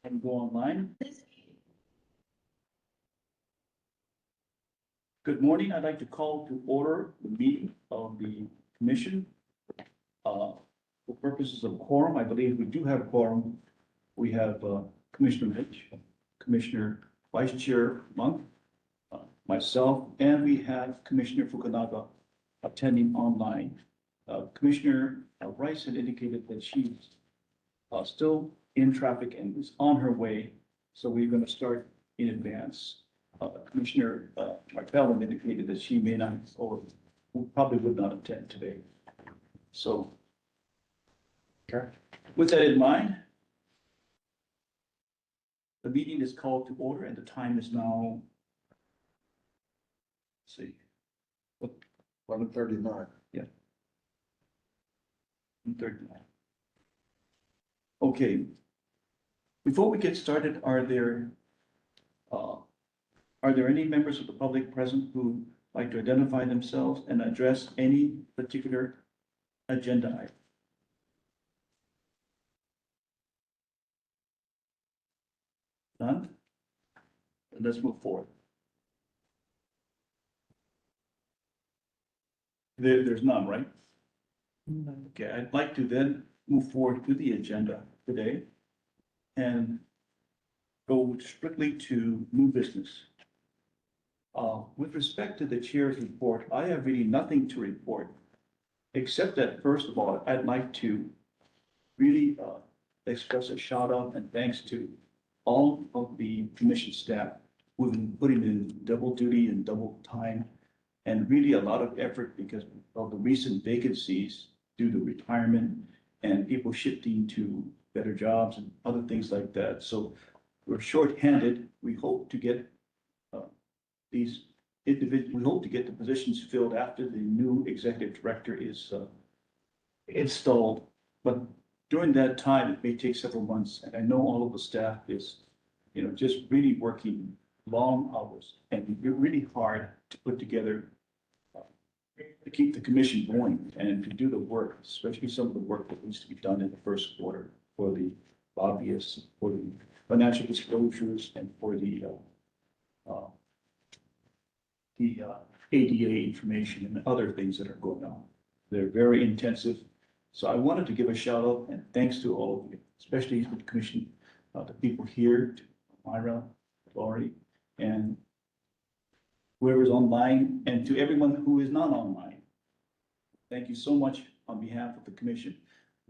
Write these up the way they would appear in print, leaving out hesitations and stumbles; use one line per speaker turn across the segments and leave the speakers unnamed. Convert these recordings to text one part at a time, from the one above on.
and go online. Good morning. I'd like to call to order the meeting of the commission. For purposes of quorum, I believe we do have quorum. We have Commissioner Mitch, Commissioner Vice Chair Monk, myself, and we have Commissioner Fukunaga attending online. Commissioner Rice had indicated that she's still in traffic and is on her way, so we're going to start in advance. Commissioner McFarland indicated that she may not, or probably would not attend today. So, with that in mind, the meeting is called to order and the time is now, let's see,
11:39.
39. Okay. Before we get started, are there any members of the public present who like to identify themselves and address any particular agenda item? None? Then let's move forward. There's none, right? Okay, I'd like to then move forward to the agenda today and go strictly to new business. With respect to the chair's report, I have really nothing to report, except that, first of all, I'd like to really express a shout out and thanks to all of the commission staff who've been putting in double duty and double time and really a lot of effort because of the recent vacancies due to retirement and people shifting to better jobs and other things like that. So we're shorthanded. We hope to get these individuals, we hope to get the positions filled after the new executive director is installed. But during that time, it may take several months. And I know all of the staff is, just really working long hours and really hard to put together to keep the commission going and to do the work, especially some of the work that needs to be done in the first quarter for the lobbyists, for the financial disclosures, and for the ADA information and other things that are going on. They're very intensive. So I wanted to give a shout out and thanks to all of you, especially the commission, the people here, to Myra, Laurie, and whoever's online, and to everyone who is not online. Thank you so much on behalf of the commission.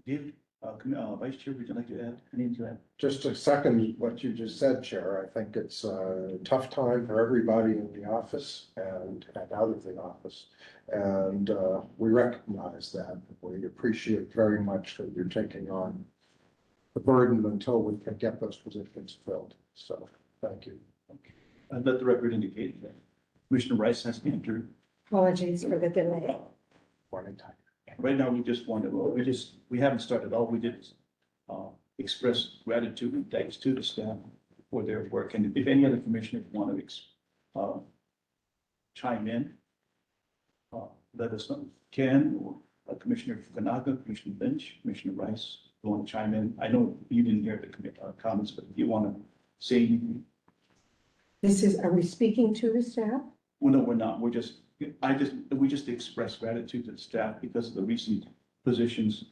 David, Vice Chair, would you like to add anything to that?
Just to second what you just said, Chair, I think it's a tough time for everybody in the office and out of the office. And we recognize that. We appreciate very much that you're taking on the burden until we can get those positions filled. So thank you.
Okay. And let the record indicate that Commissioner Rice has entered.
Apologies for the delay.
Morning time.
Right now, we just want to, we haven't started. All we did is express gratitude and thanks to the staff for their work. And if any other commissioners want to chime in, let us know. Ken or Commissioner Fukunaga, Commissioner Lynch, Commissioner Rice, you want to chime in? I know you didn't hear the comments, but if you want to say anything.
Are we speaking to the staff?
Well, no, we're not. We just express gratitude to the staff because of the recent positions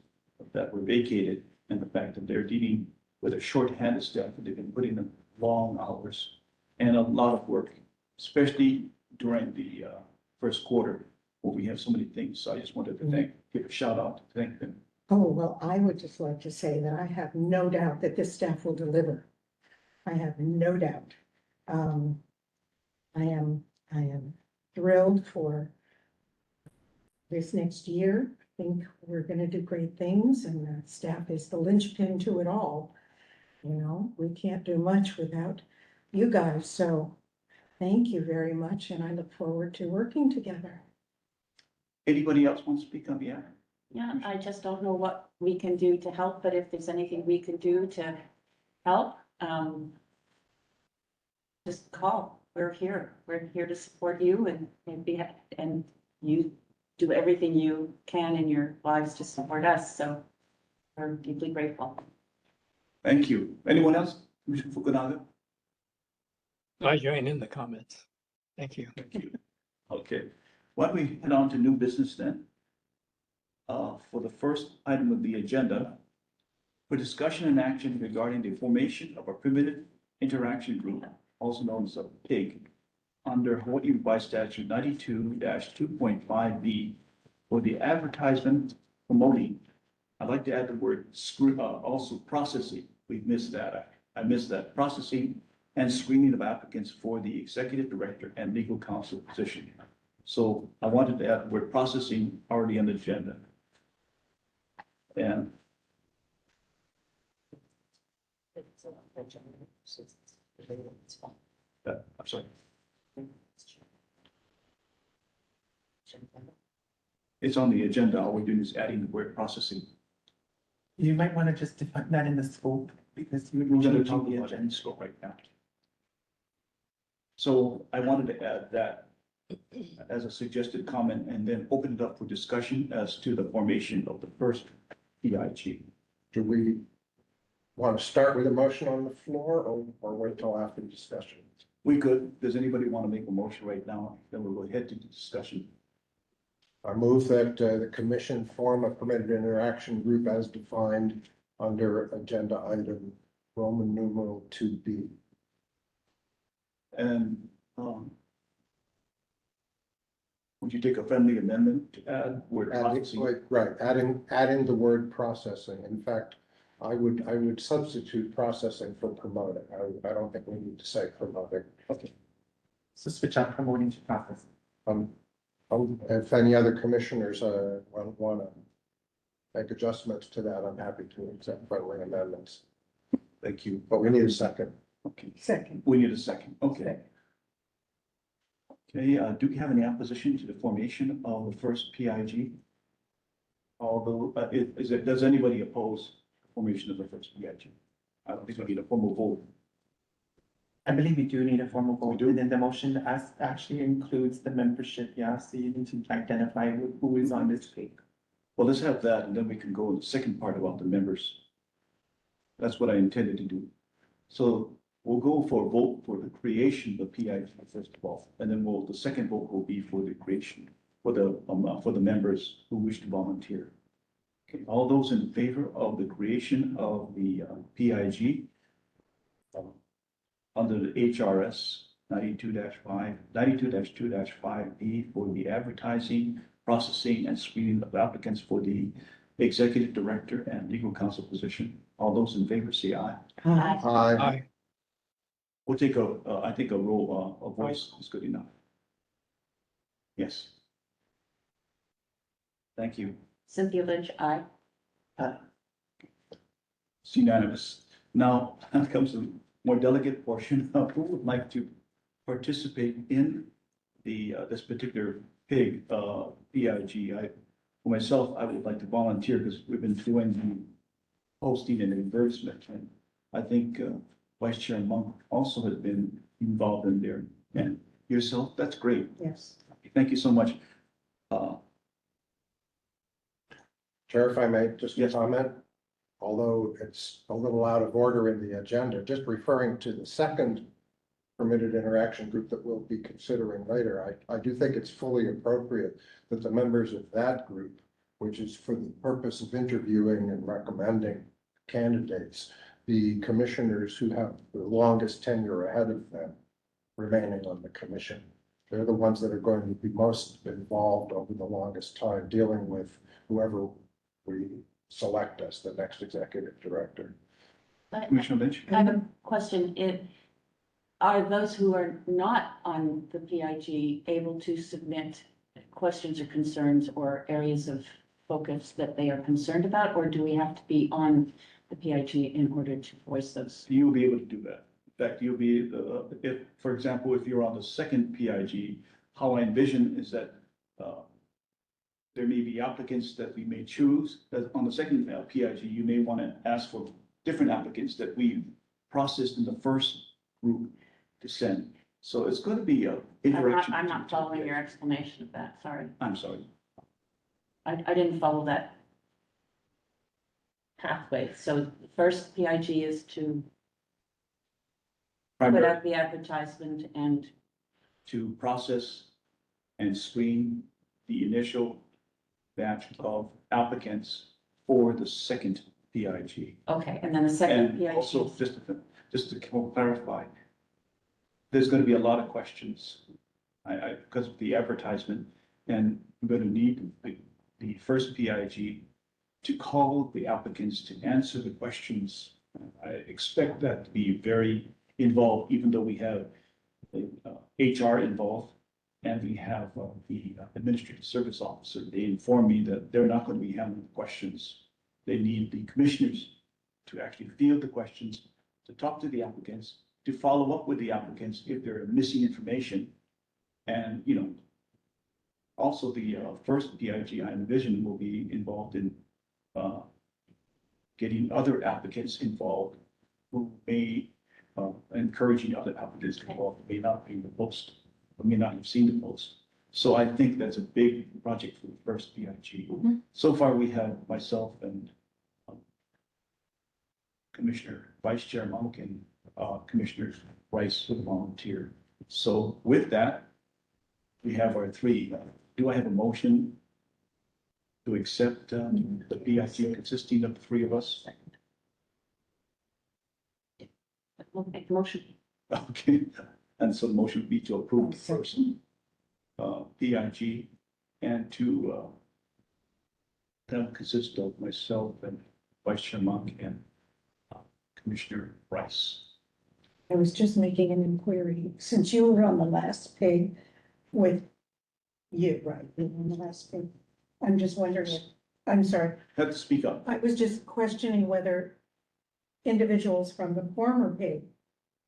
that were vacated and the fact that they're dealing with a short-handed staff that they've been putting in long hours and a lot of work, especially during the first quarter where we have so many things. So I just wanted to give a shout out to thank them.
Oh, well, I would just like to say that I have no doubt that this staff will deliver. I have no doubt. I am thrilled for this next year. I think we're going to do great things, and the staff is the linchpin to it all. We can't do much without you guys. So thank you very much, and I look forward to working together.
Anybody else want to speak on behalf?
Yeah, I just don't know what we can do to help, but if there's anything we can do to help, just call. We're here. We're here to support you and you do everything you can in your lives to support us. So we're deeply grateful.
Thank you. Anyone else? Commissioner Fukunaga?
I join in the comments. Thank you.
Thank you. Okay, why don't we head on to new business then? For the first item of the agenda, for discussion and action regarding the formation of a permitted interaction group, also known as a PIG, under Hawaii Revised Statute 92-2.5B for the advertisement promoting. I'd like to add the word also processing. We've missed that. I missed that. Processing and screening of applicants for the executive director and legal counsel position. So I wanted to add the word processing already on the agenda. And I'm sorry, it's on the agenda. All we're doing is adding the word processing.
You might want to just define that in the scope, because you
We're
would
gonna
change
talk
the
about that in
agenda.
scope right now. So I wanted to add that as a suggested comment and then open it up for discussion as to the formation of the first PIG.
Do we want to start with a motion on the floor or wait till after discussion?
We could, does anybody want to make a motion right now? Then we'll go ahead to the discussion.
I move that the commission form a permitted interaction group as defined under agenda item Roman numeral 2B.
And, would you take a friendly amendment to add word processing?
Right, adding the word processing. In fact, I would substitute processing for promoting. I don't think we need to say promoting.
So switch out promoting to process.
If any other commissioners want to make adjustments to that, I'm happy to accept friendly amendments.
Thank you.
But we need a second.
Okay,
Second.
we need a second. Okay. Okay, do we have any opposition to the formation of the first PIG? Although, does anybody oppose the formation of the first PIG? I don't think we need a formal vote.
I believe we do need a formal
We
vote,
do?
and then the motion actually includes the membership, yeah, so you need to identify who is on this page.
Well, let's have that, and then we can go in the second part about the members. That's what I intended to do. So we'll go for a vote for the creation of the PIG first of all, and then the second vote will be for the creation, for the members who wish to volunteer. Okay, all those in favor of the creation of the PIG under the HRS 92-2-5B for the advertising, processing, and screening of applicants for the executive director and legal counsel position. All those in favor say aye.
Aye.
Aye.
Aye.
We'll take I think a voice is good enough. Yes. Thank you.
Cynthia Lynch, aye.
It's unanimous. Now comes the more delicate portion of who would like to participate in this particular PIG. For myself, I would like to volunteer because we've been doing the posting and advertisement. And I think Vice Chair Monk also has been involved in there. And yourself, that's great.
Yes.
Thank you so much.
Chair, if I may just
Yes.
comment, although it's a little out of order in the agenda, just referring to the second permitted interaction group that we'll be considering later, I do think it's fully appropriate that the members of that group, which is for the purpose of interviewing and recommending candidates, the commissioners who have the longest tenure ahead of them remaining on the commission. They're the ones that are going to be most involved over the longest time dealing with whoever we select as the next executive director.
But
Commissioner Lynch?
I have a question. Are those who are not on the PIG able to submit questions or concerns or areas of focus that they are concerned about? Or do we have to be on the PIG in order to voice those?
You'll be able to do that. In fact, you'll be, if, for example, if you're on the second PIG, how I envision is that there may be applicants that we may choose. That on the second PIG, you may want to ask for different applicants that we processed in the first group to send. So it's going to be a interaction.
I'm not following your explanation of that, sorry.
I'm sorry.
I didn't follow that pathway. So the first PIG is to Put
primary
out the advertisement and,
to process and screen the initial batch of applicants for the second PIG.
okay, and then the second
And also,
PIG.
just to clarify, there's gonna be a lot of questions. Because of the advertisement, and I'm gonna need the first PIG to call the applicants to answer the questions. I expect that to be very involved, even though we have HR involved and we have the administrative service officer. They inform me that they're not going to be handling the questions. They need the commissioners to actually field the questions, to talk to the applicants, to follow up with the applicants if they're missing information. And, also the first PIG, I envision, will be involved in getting other applicants involved who may, encouraging other applicants involved, who may not be in the post, or may not have seen the post. So I think that's a big project for the first PIG.
Mhm.
So far, we have myself and Commissioner Vice Chair Monk and Commissioner Rice who volunteered. So with that, we have our three. Do I have a motion to accept the PIG consisting of the three of us?
We'll make the motion.
Okay, and so the motion would be to approve the first PIG and to that consist of myself and Vice Chair Monk and Commissioner Rice.
I was just making an inquiry, since you were on the last page with you, right, you were on the last page. I'm just wondering, I'm sorry,
Have to speak up.
I was just questioning whether individuals from the former pig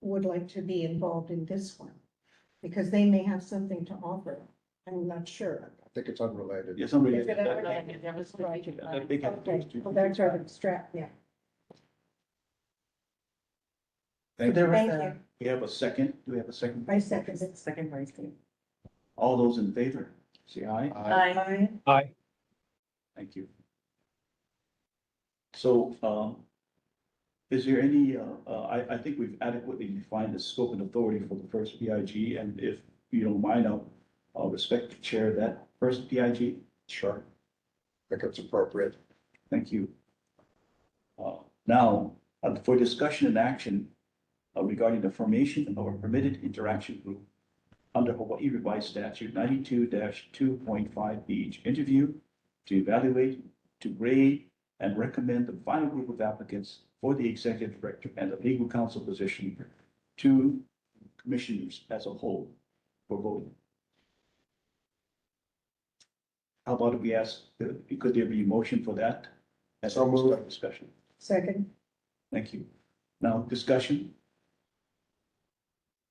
would like to be involved in this one, because they may have something to offer. I'm not sure.
I think it's unrelated.
Yeah, somebody.
Is it
that-
unrelated?
There was.
that they got those two.
Well, that's our abstract, yeah.
Thank
There
you.
was
Thank
a
you.
We have a second. Do we have a second?
I second it.
second vice chair.
All those in favor, say aye.
Aye.
Aye.
Thank you. So, is there any, I think we've adequately defined the scope and authority for the first PIG, and if you don't mind, I'll respect to chair that first PIG.
Sure. I think it's appropriate.
Thank you. Now, for discussion and action regarding the formation of a permitted interaction group under Hawaii Revised Statute 92-2.5B, interview, to evaluate, to grade, and recommend the final group of applicants for the executive director and the legal counsel position to commissioners as a whole for voting. How about if we ask, could there be a motion for that? As
So moved.
a discussion.
Second,
Thank you. Now, discussion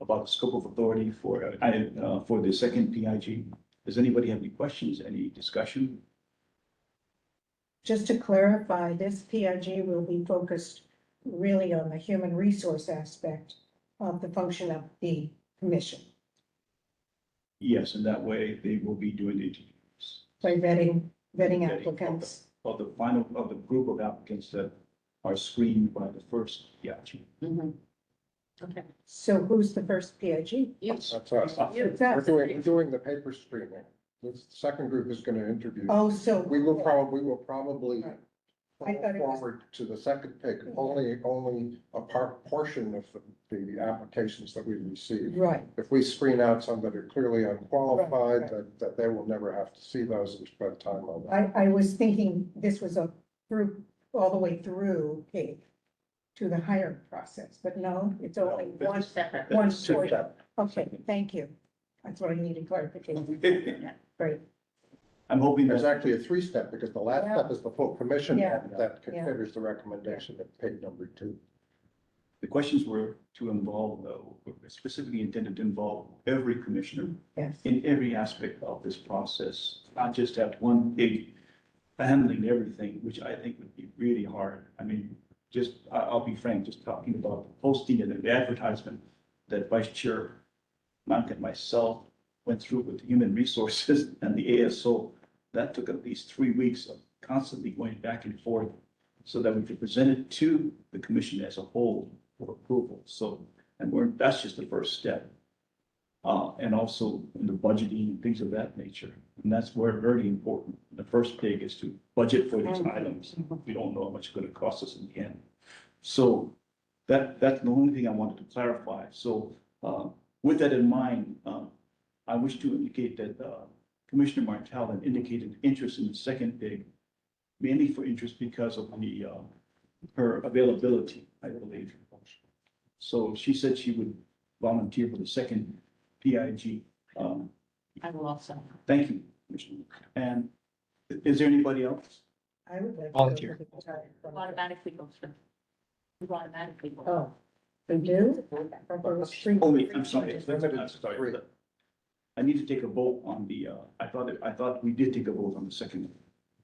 about the scope of authority for the second PIG. Does anybody have any questions, any discussion?
just to clarify, this PIG will be focused really on the human resource aspect of the function of the commission,
Yes, and that way they will be doing the interviews.
by vetting
Vetting
applicants.
Of the final, of the group of applicants that are screened by the first PIG.
Mhm. Okay.
So who's the first PIG?
You.
That's us.
It's
We're
us.
doing the paper screening. The second group is gonna interview.
Oh, so.
We will probably
Right. I thought it was-
forward to the second pick, only a portion of the applications that we receive.
Right,
If we screen out some that are clearly unqualified,
Right,
that they will never have to see those and spend time on that.
I was thinking this was a group all the way through pig to the hiring process, but no, it's only one,
Separate.
one
Two
portion.
step.
Okay, thank you. That's what I needed clarification. Great.
I'm hoping
There's
that,
actually a three-step, because the last step is the full commission
Yeah.
that
Yeah.
considers the recommendation of pig number 2.
the questions were to involve, were specifically intended to involve every commissioner
Yes,
in every aspect of this process, not just have one big handling everything, which I think would be really hard. I mean, I'll be frank, just talking about the posting and the advertisement that Vice Chair Monk and myself went through with human resources and the ASO, that took at least 3 weeks of constantly going back and forth so that we could present it to the commission as a whole for approval. So, and that's just the first step. And also in the budgeting and things of that nature. And that's where very important. The first thing is to budget for these items. We don't know how much it's gonna cost us in the end. So that's the only thing I wanted to clarify. So, with that in mind, I wish to indicate that, Commissioner Martell had indicated interest in the second pig, mainly for interest because of her availability, I believe. So she said she would volunteer for the second PIG.
I will also.
Thank you, Commissioner. And is there anybody else?
I would like. to go
Volunteer.
to the entire process.
Automatically go through. We automatically go.
Oh, we do? I thought there was three.
Oh, wait, I'm sorry.
Limited
I'm
to
sorry.
three.
I need to take a vote on the, I thought we did take a vote on the second one.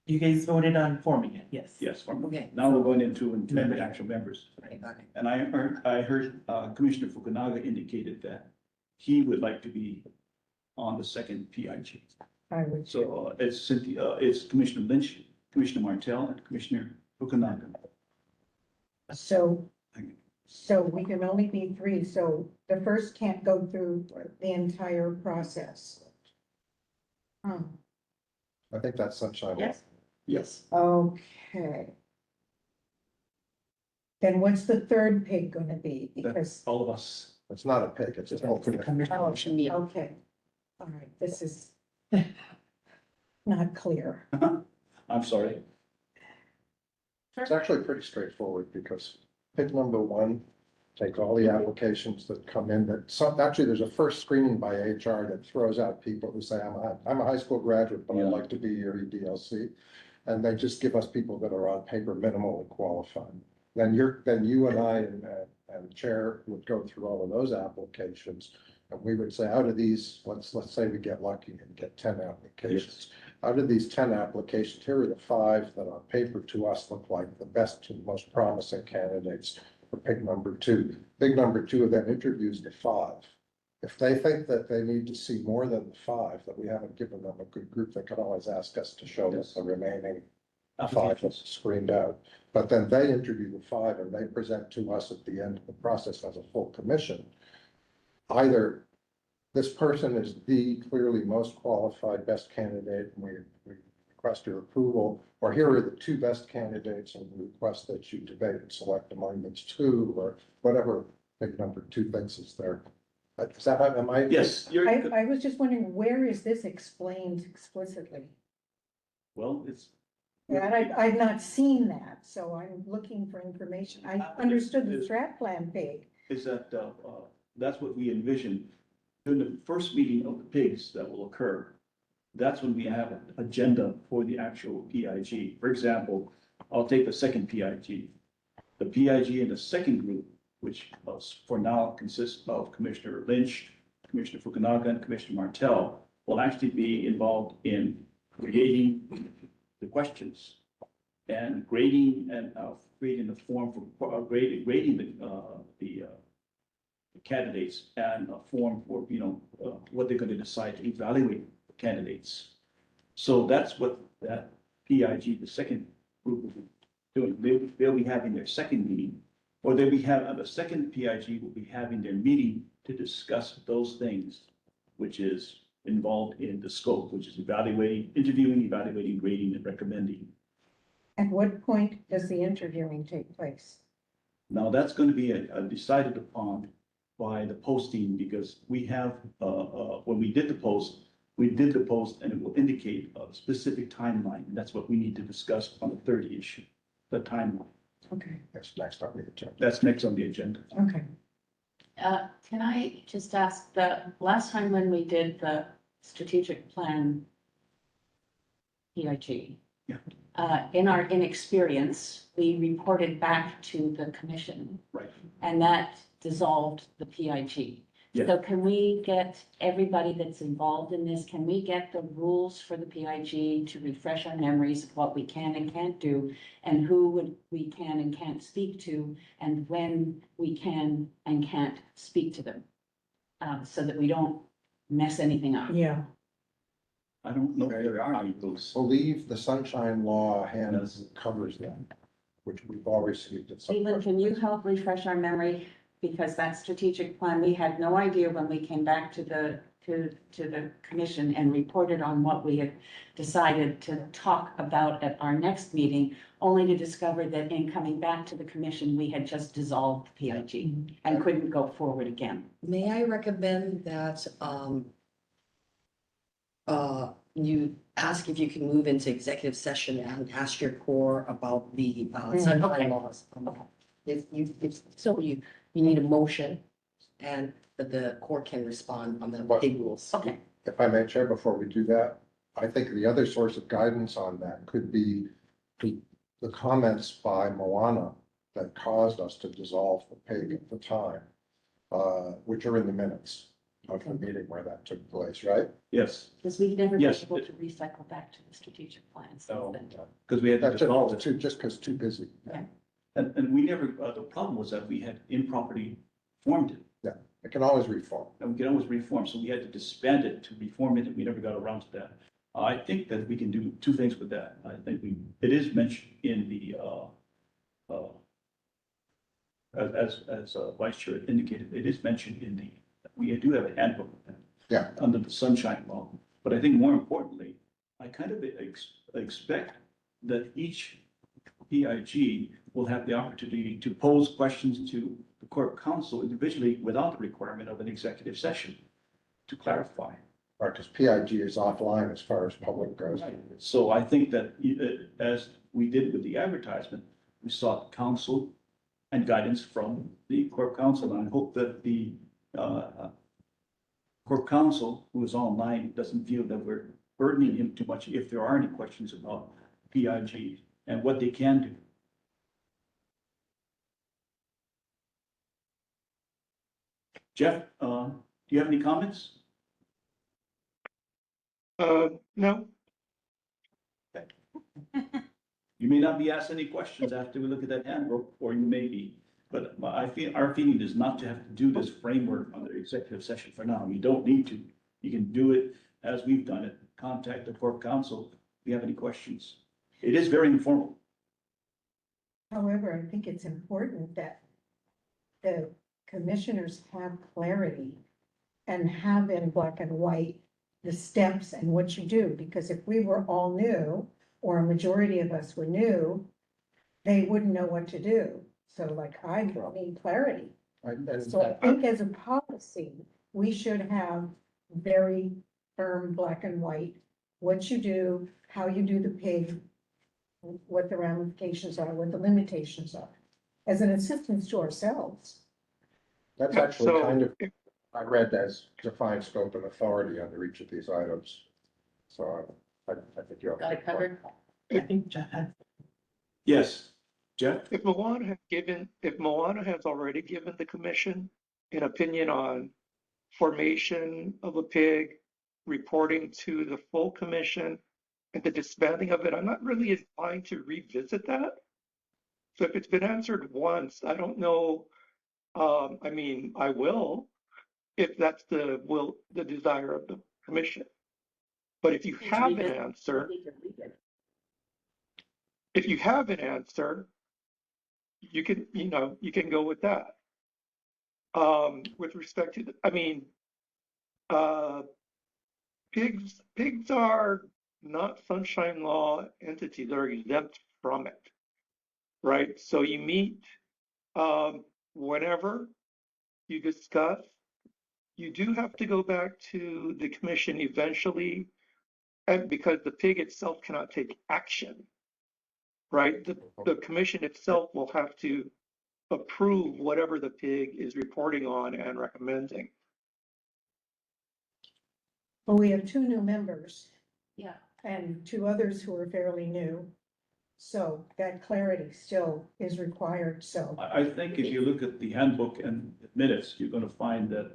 You guys voted on forming it, yes.
Yes,
Okay.
now we're going into
Member.
actual members.
Okay.
And I heard Commissioner Fukunaga indicated that he would like to be on the second PIG.
I would.
So it's Cynthia, it's Commissioner Lynch, Commissioner Martell, and Commissioner Fukunaga.
So, so we can only be three, so the first can't go through the entire process.
I think that's sunshine. law.
Yes.
Yes.
Okay. Then what's the third pig gonna be? Because,
All of us.
It's not a pig, it's an alternate.
okay, all right, this is not clear.
I'm sorry.
It's actually pretty straightforward because pig number one, take all the applications that come in that actually, there's a first screening by HR that throws out people who say, I'm a high school graduate, but I'd
Yeah.
like to be your EDLC. And they just give us people that are on paper minimally qualified. Then you and I and the chair would go through all of those applications. And we would say, out of these, let's say we get lucky and get 10 applications. Out of these 10 applications, here are the 5 that on paper to us look like the best and most promising candidates for pig number 2. Pig number 2 then interviews the 5. If they think that they need to see more than the 5, that we haven't given them a good group, they can always ask us to show us the remaining 5 that's screened out. But then they interview the 5 and they present to us at the end of the process as a full commission. Either this person is the clearly most qualified best candidate and we request your approval, or here are the 2 best candidates and we request that you debate and select among these 2, or whatever pig number 2 thinks is there. Is that, am I?
Yes,
I was just wondering, where is this explained explicitly?
well, it's.
Yeah, I've not seen that, so I'm looking for information. I understood the strat plan pig.
Is that, that's what we envision. During the first meeting of the pigs that will occur, that's when we have an agenda for the actual PIG. For example, I'll take the second PIG. The PIG in the second group, which for now consists of Commissioner Lynch, Commissioner Fukunaga, and Commissioner Martell, will actually be involved in creating the questions and grading and creating the form for grading the candidates and a form for, what they're going to decide to evaluate the candidates. So that's what that PIG, the second group, will be doing. They'll be having their second meeting, or the second PIG will be having their meeting to discuss those things, which is involved in the scope, which is interviewing, evaluating, grading, and recommending.
At what point does the interviewing take place?
Now, that's going to be decided upon by the posting, because we have, when we did the post and it will indicate a specific timeline. And that's what we need to discuss on the third issue, the timeline.
Okay,
That's next on the agenda.
That's next on the agenda.
okay.
Can I just ask, the last time when we did the strategic plan PIG?
Yeah.
In our inexperience, we reported back to the commission.
Right.
And that dissolved the PIG.
Yeah.
So can we get everybody that's involved in this, can we get the rules for the PIG to refresh our memories of what we can and can't do? And we can and can't speak to, and when we can and can't speak to them? So that we don't mess anything up.
Yeah,
I don't know if there are those.
Believe the sunshine law covers that, which we've all received at some
Stephen,
point.
can you help refresh our memory? because that strategic plan, we had no idea when we came back to the commission and reported on what we had decided to talk about at our next meeting, only to discover that in coming back to the commission, we had just dissolved the PIG and couldn't go forward again.
May I recommend that, you ask if you can move into executive session and ask your core about the, sunshine
okay.
laws. If you need a motion and the court can respond on the
What?
big rules.
Okay,
If I may, Chair, before we do that, I think the other source of guidance on that could be the comments by Moana that caused us to dissolve the PIG at the time, which are in the minutes of the meeting where that took place, right?
Yes,
because we've never been
Yes.
able to recycle back to the strategic plan.
So-
since then.
because we had to
That's
dissolve it.
just because too busy.
And we never, the problem was that we had improperly formed it.
It can always reform.
And we can always reform, so we had to disband it to reform it, and we never got around to that. I think that we can do two things with that. I think it is mentioned in the, as Vice Chair indicated, it is mentioned in the, we do have a handbook.
Yeah.
Under the sunshine law, but I think more importantly, I kind of expect that each PIG will have the opportunity to pose questions to the Corp Council individually without the requirement of an executive session to clarify.
Right, because PIG is offline as far as public goes.
So I think that as we did with the advertisement, we sought counsel and guidance from the Corp Council, and I hope that the Corp Council, who is online, doesn't feel that we're burdening him too much if there are any questions about PIG and what they can do. Jeff, do you have any comments?
No,
You may not be asked any questions after we look at that handbook, or you may be. But I feel, our feeling is not to have to do this framework under executive session for now. You don't need to. You can do it as we've done it. Contact the Corp Council if you have any questions. It is very informal.
However, I think it's important that the commissioners have clarity and have in black and white the steps and what you do, because if we were all new, or a majority of us were new, they wouldn't know what to do. So like, I need clarity. So I think as a policy, we should have very firm black and white, what you do, how you do the PIG, what the ramifications are, what the limitations are, as an assistance to ourselves.
That's
Yeah,
actually
so
kind of,
if-
I read as defined scope and authority under each of these items. So I think you're.
Got it covered?
I think Jeff had
Yes, Jeff?
if Moana has already given the commission an opinion on formation of a PIG, reporting to the full commission, and the disbanding of it, I'm not really inclined to revisit that. So if it's been answered once, I don't know, I mean, I will, if that's the desire of the commission. But if you have an answer, if you have an answer, you can, you can go with that. With respect to, pigs are not sunshine law entities, they're exempt from it, right? So you meet, whenever you discuss, you do have to go back to the commission eventually, and because the pig itself cannot take action, right? The commission itself will have to approve whatever the pig is reporting on and recommending.
Well, we have two new members
Yeah,
and two others who are fairly new. So that clarity still is required, so.
I think if you look at the handbook and the minutes, you're gonna find that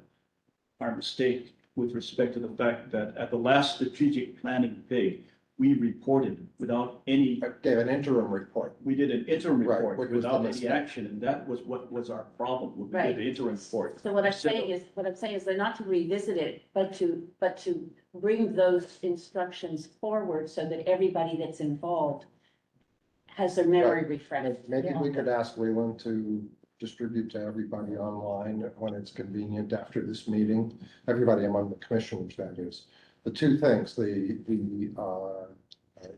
our mistake with respect to the fact that at the last strategic planning PIG, we reported without any,
Gave an interim report.
we did an interim
Right,
report
which was the
without any
mistake.
action, and that was what was our problem when we
Right.
did the interim report.
so what I'm saying is they're not to revisit it, but to bring those instructions forward so that everybody that's involved has their memory refreshed.
Maybe we could ask Leland to distribute to everybody online when it's convenient after this meeting, everybody among the commissioners, that is. The two things, the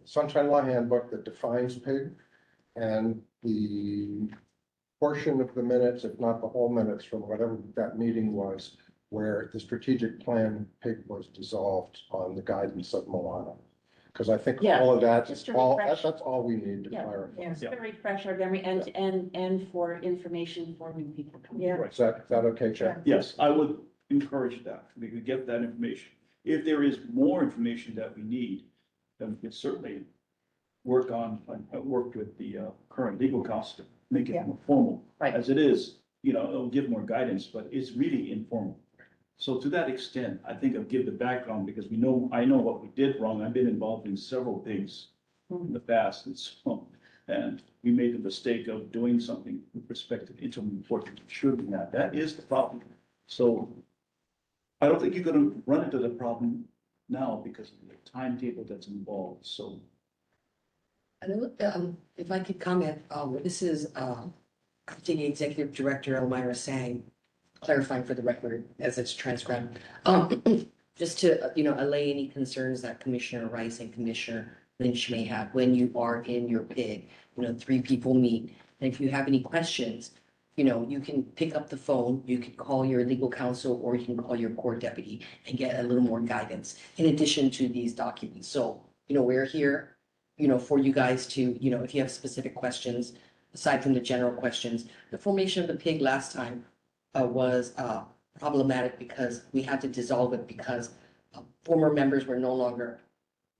Sunshine Law Handbook that defines pig and the portion of the minutes, if not the whole minutes from whatever that meeting was, where the strategic plan pig was dissolved on the guidance of Moana. Because I think
Yeah,
all of that,
just to
all,
refresh.
that's all we need to
Yeah.
clarify.
Yeah.
Just to refresh our memory and for information for new people. coming.
Yeah.
Is that okay, Chair?
Yes, I would encourage that. We could get that information. If there is more information that we need, then we can certainly work with the current legal counsel to make it
Yeah.
more formal.
Right.
As it is, it'll give more guidance, but it's really informal. So to that extent, I think I'll give the background because I know what we did wrong. I've been involved in several things in the past. And we made the mistake of doing something with respect to interim report that we shouldn't have. That is the problem. So I don't think you're gonna run into the problem now because of the timetable that's involved. So
If I could comment, this is, acting executive director Elmira Sang, clarifying for the record as it's transcribed. Just to, allay any concerns that Commissioner Rice and Commissioner Lynch may have when you are in your pig. 3 people meet. And if you have any questions, you can pick up the phone, you can call your legal counsel, or you can call your court deputy and get a little more guidance in addition to these documents. So, we're here, for you guys to, if you have specific questions, aside from the general questions. The formation of the pig last time was problematic because we had to dissolve it because former members were no longer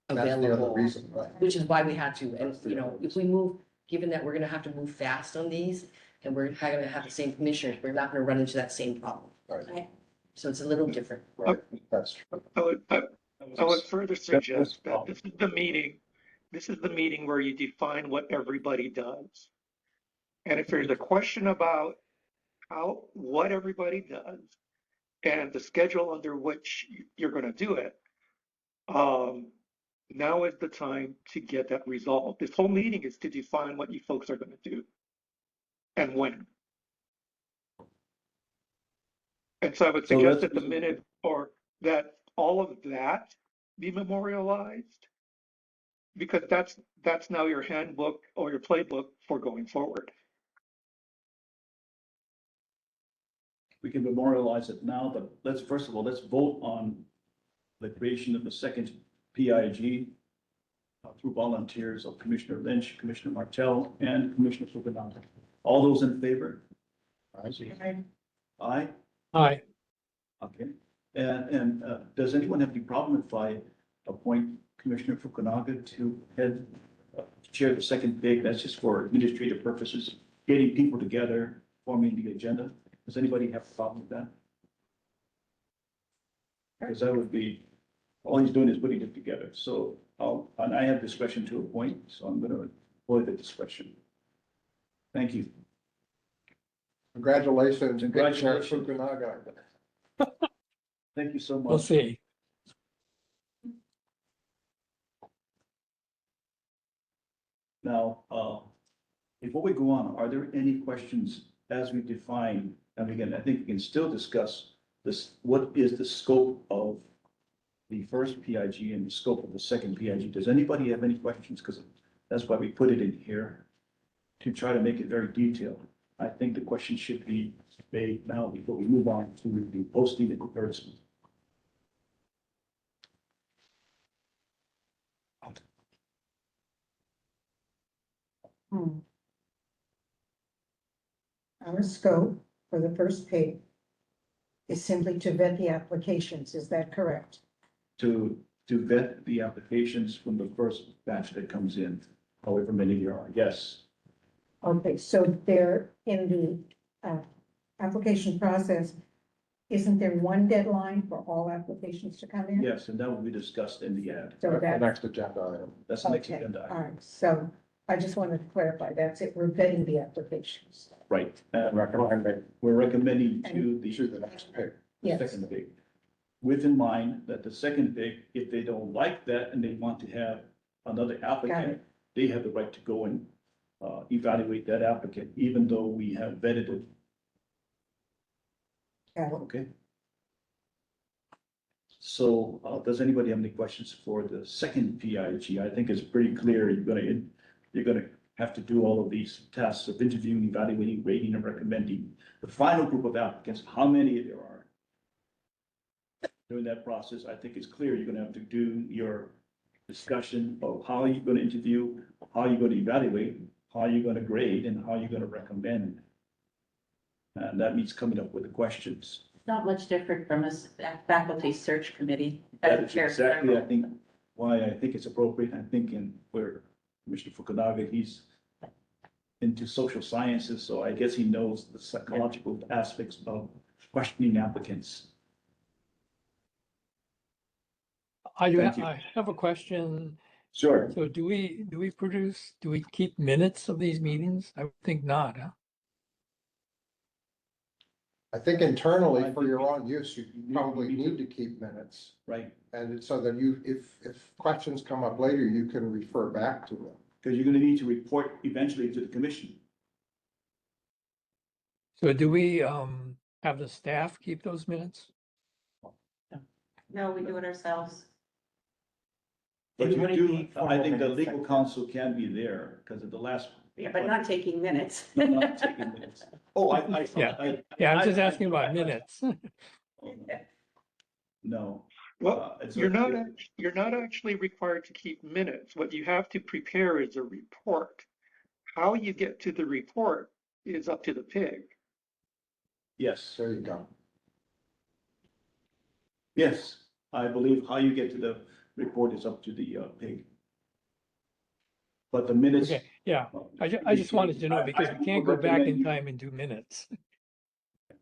That's the other
available,
reason, right?
which is why we had to. And,
That's the other
if we move, given that we're gonna have to move fast on these and we're gonna have the same commissioners, we're not gonna run into that same problem.
Right.
So it's a little different.
Right, that's true.
I would further suggest that this is the meeting where you define what everybody does. And if there's a question about what everybody does and the schedule under which you're gonna do it, now is the time to get that resolved. This whole meeting is to define what you folks are gonna do and when. And so I would
So
suggest
let's-
that the minute or that all of that be memorialized. Because that's now your handbook or your playbook for going forward.
we can memorialize it now, but first of all, let's vote on the creation of the second PIG through volunteers of Commissioner Lynch, Commissioner Martell, and Commissioner Fukunaga. All those in favor? Aye?
Aye.
Okay. And does anyone have any problem if I appoint Commissioner Fukunaga to chair the second PIG? That's just for administrative purposes, getting people together, forming the agenda. Does anybody have a problem with that? Because that would be, all he's doing is putting it together. So and I have discretion to appoint, so I'm going to employ the discretion. Thank you.
Congratulations, Commissioner
Congratulations.
Fukunaga.
Thank you so
We'll
much.
see.
Now, before we go on, are there any questions as we define, and again, I think we can still discuss this, what is the scope of the first PIG and the scope of the second PIG? Does anybody have any questions? Because that's why we put it in here, to try to make it very detailed. I think the question should be made now before we move on to the posting and comparison.
Our scope for the first page is simply to vet the applications, is that correct?
To vet the applications from the first batch that comes in, however many there are, yes.
Okay, so there, in the application process, isn't there one deadline for all applications to come in?
Yes, and that will be discussed in the ad.
So
The
that,
next agenda item.
That's the next
okay,
agenda.
all
item.
right, so I just wanted to clarify, that's it, we're vetting the applications.
Right. And
Recommending
we're recommending to
to
the
the next page.
Yes,
second big. With in mind that the second big, if they don't like that and they want to have another applicant, they have the right to go and evaluate that applicant, even though we have vetted it.
Yeah.
Okay. So, does anybody have any questions for the second PIG? I think it's pretty clear. You're gonna have to do all of these tasks of interviewing, evaluating, rating, and recommending. The final group of applicants, how many there are during that process, I think it's clear. You're gonna have to do your discussion of how you're gonna interview, how you're gonna evaluate, how you're gonna grade, and how you're gonna recommend. And that means coming up with the questions.
Not much different from a faculty search committee.
That is exactly, I think, why I think it's appropriate. I think in where Commissioner Fukunaga, he's into social sciences, so I guess he knows the psychological aspects of questioning applicants. Thank you.
I have a question.
Sure.
So do we keep minutes of these meetings? I would think not, huh?
I think internally for your own use, you probably
Me too.
need to keep minutes.
Right,
And so that you, if questions come up later, you can refer back to them.
because you're gonna need to report eventually to the commission.
So do we have the staff keep those minutes?
No, we do it ourselves.
But
It
you
wouldn't
do,
be
I
formal
think the
minutes
legal
like that.
counsel can be there, because at the last.
Yeah, but not taking minutes.
No, not taking minutes. Oh, I.
Yeah. Yeah, I'm just
I-
asking about minutes.
No.
Well,
It's
you're not,
a-
you're not actually required to keep minutes. What you have to prepare is a report. How you get to the report is up to the pig.
Yes,
There you go.
yes, I believe how you get to the report is up to the pig. But the minutes.
Okay, yeah, I just wanted to know because we can't go back
recommend
in
you-
time and do minutes.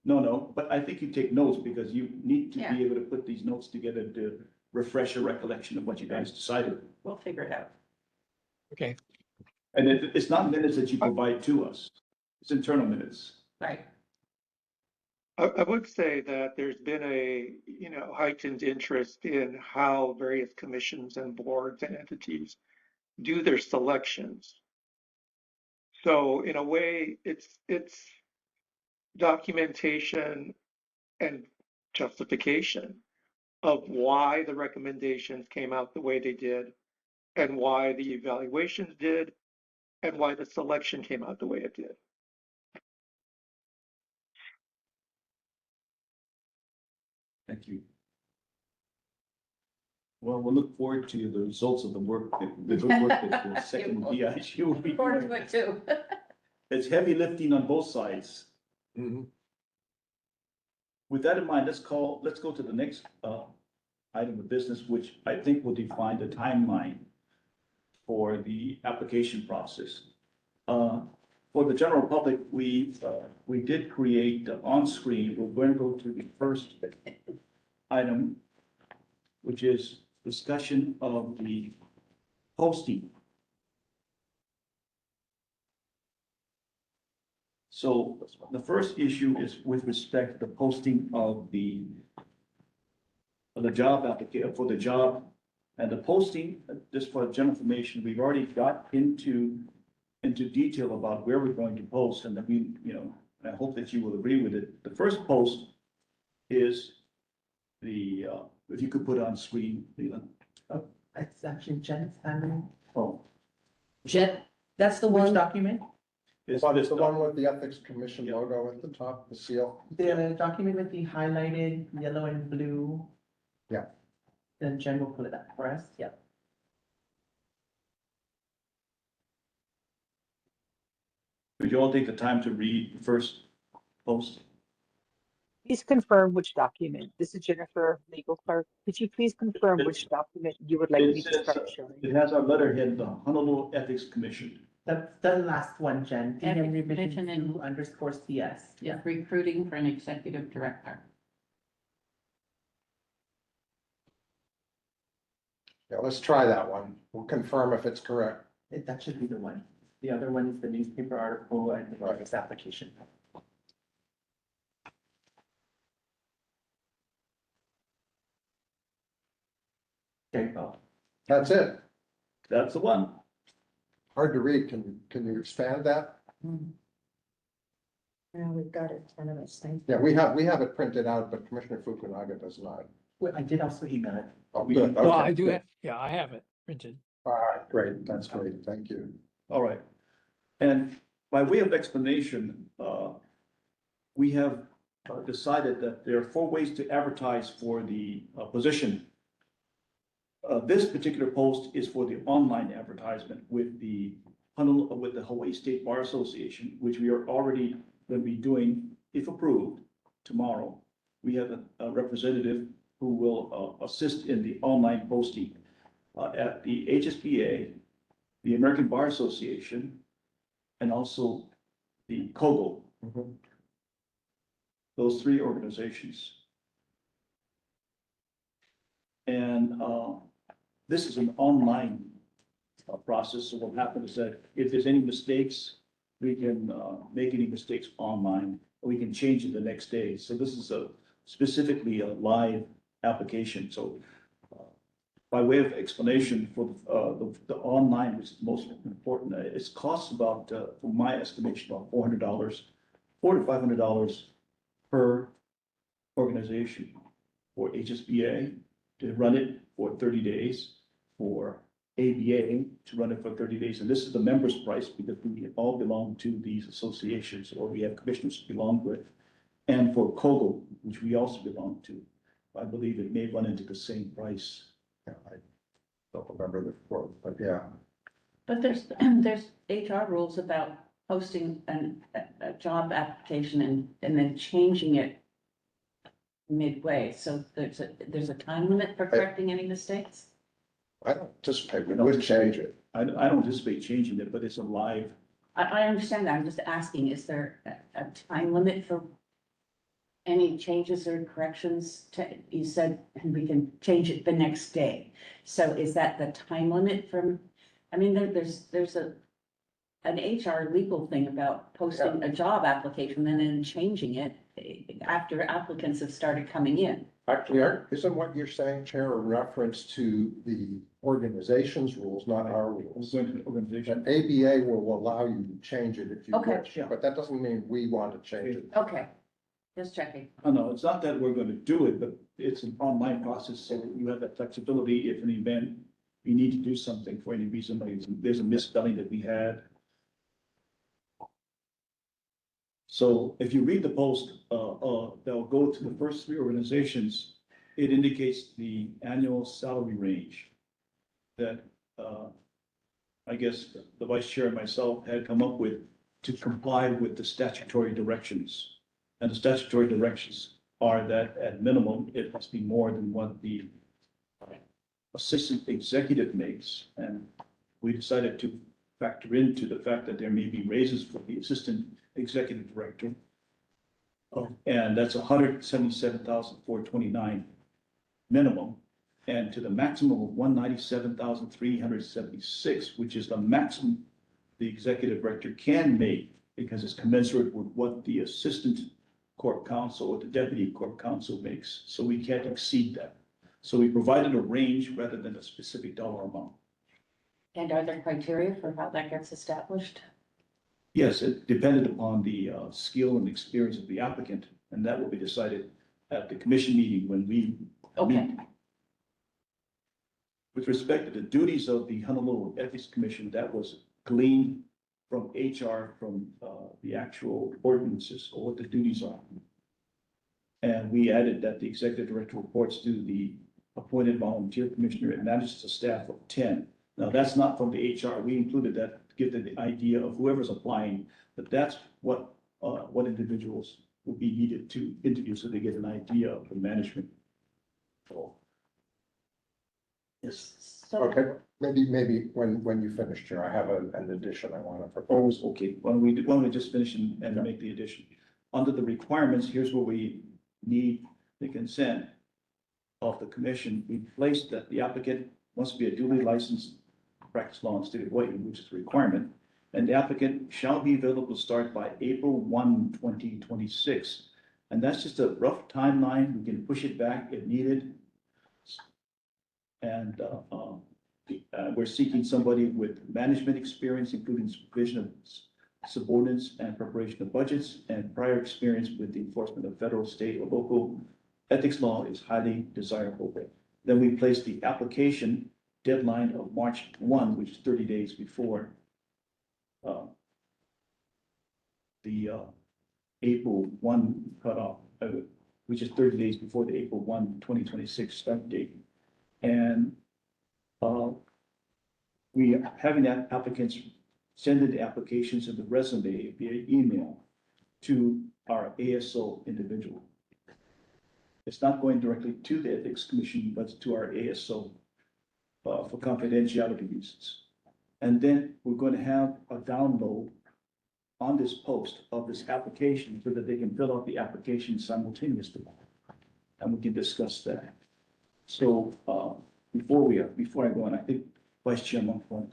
No, but I think you take notes because you need to
Yeah.
be able to put these notes together to refresh your recollection of what you guys decided.
We'll figure it out.
Okay,
And it's not minutes that you provide to us, it's internal minutes.
Right.
I would say that there's been a, heightened interest in how various commissions and boards and entities do their selections. So in a way, it's documentation and justification of why the recommendations came out the way they did, and why the evaluations did, and why the selection came out the way it did.
Thank you. Well, we'll look forward to the results of the work, the good work that the second DIG will be
Forward
doing.
to it too.
It's heavy lifting on both sides. With that in mind, let's go to the next item of business, which I think will define the timeline for the application process. For the general public, we did create on-screen, we're going to go to the first item, which is discussion of the posting. So the first issue is with respect to the posting of the job application, for the job. And the posting, just for general information, we've already got into detail about where we're going to post, and that we, I hope that you will agree with it. The first post is the, if you could put on screen, Leland.
It's actually Jen's handling.
Oh.
Jet, that's the
Which
one,
document?
Is
But
this
it's the one with the Ethics Commission
Yeah.
logo at the top, the seal.
The document with the highlighted yellow and blue.
Yeah.
Then Jen will pull it up for us.
Yeah.
Would you all take the time to read the first post?
Please confirm which document. This is Jennifer, legal clerk. Could you please confirm which document you would like me to
It
start
says,
showing?
it has our letterhead, the Honolulu Ethics Commission.
That's the last one, Jen.
Ethics
DM revision
Commission and-
2_CS.
Yeah, recruiting for an executive director.
Yeah, let's try that one. We'll confirm if it's correct.
That should be the one. The other one is the newspaper article and the ethics application. There you go.
That's it.
That's the one.
hard to read. Can you expand that?
Yeah, we've got it in front of us, thank
Yeah, we have it printed out, but Commissioner Fukunaga does not.
Well, I did also email it.
Oh, good.
Well,
Okay,
I do
good.
have, yeah, I have it printed.
All right, great. That's great. Thank you.
All right. And by way of explanation, we have decided that there are 4 ways to advertise for the position. This particular post is for the online advertisement with the Hawaii State Bar Association, which we are already going to be doing, if approved, tomorrow. We have a representative who will assist in the online posting at the HSBA, the American Bar Association, and also the COGO,
Mhm.
those 3 organizations. And this is an online process, so what happens is that if there's any mistakes, we can make any mistakes online, or we can change it the next day. So this is specifically a live application, so by way of explanation for the online, which is most important, it costs about, for my estimation, about $400, $400 to $500 per organization for HSBA to run it for 30 days, for ABA to run it for 30 days. And this is the members' price because we all belong to these associations, or we have commissioners who belong to it. And for COGO, which we also belong to, I believe it may run into the same price.
Yeah, I don't remember the quote, but yeah.
But there's HR rules about posting a job application and then changing it midway. So there's a time limit for correcting any mistakes?
I don't anticipate we would change it.
I don't anticipate changing it, but it's a live,
I understand that. I'm just asking, is there a time limit for any changes or corrections to, you said, and we can change it the next day. So is that the time limit from, I mean, there's an HR legal thing about posting a job application and then changing it after applicants have started coming in.
Actually, isn't what you're saying, Chair, a reference to the organization's rules, not our rules?
organization.
And ABA will allow you to change it if you
Okay.
wish, but that doesn't mean we want to change it.
Okay, just checking.
Oh, no, it's not that we're going to do it, but it's an online process, so you have that flexibility if an event, you need to do something for any reason, like there's a misspelling that we had. So if you read the post, that'll go to the first 3 organizations, it indicates the annual salary range that, I guess the vice chair and myself had come up with to comply with the statutory directions. And the statutory directions are that at minimum, it must be more than what the assistant executive makes. And we decided to factor into the fact that there may be raises for the assistant executive director. And that's $177,429 minimum, and to the maximum of $197,376, which is the maximum the executive director can make, because it's commensurate with what the assistant corp counsel or the deputy corp counsel makes. So we can't exceed that. So we provided a range rather than a specific dollar amount.
And are there criteria for how that gets established?
Yes, it depended upon the skill and experience of the applicant, and that will be decided at the commission meeting when we
Okay.
meet. With respect to the duties of the Honolulu Ethics Commission, that was gleaned from HR, from the actual ordinances, or what the duties are. And we added that the executive director reports to the appointed volunteer commissioner and manages a staff of 10. Now, that's not from the HR. We included that to give them the idea of whoever's applying, but that's what individuals will be needed to interview, so they get an idea of the management. Yes.
So,
Okay, maybe when you finish, Chair, I have an addition I want to propose.
Okay, why don't we just finish and make the addition? Under the requirements, here's where we need the consent of the commission. We placed that the applicant must be a duly licensed practice law in the state of Hawaii, which is a requirement. And the applicant shall be available to start by April 1, 2026. And that's just a rough timeline. We can push it back if needed. And We're seeking somebody with management experience, including supervision of subordinates and preparation of budgets, and prior experience with the enforcement of federal, state, or local ethics law is highly desirable. Then we place the application deadline of March 1, which is 30 days before the April 1 cutoff, which is 30 days before the April 1, 2026 start date. And we are having that applicants send in the applications and the resume via email to our ASO individual. It's not going directly to the Ethics Commission, but to our ASO for confidentiality reasons. And then we're going to have a download on this post of this application so that they can fill out the application simultaneously. And we can discuss that. So before I go on, I think Vice Chairman wanted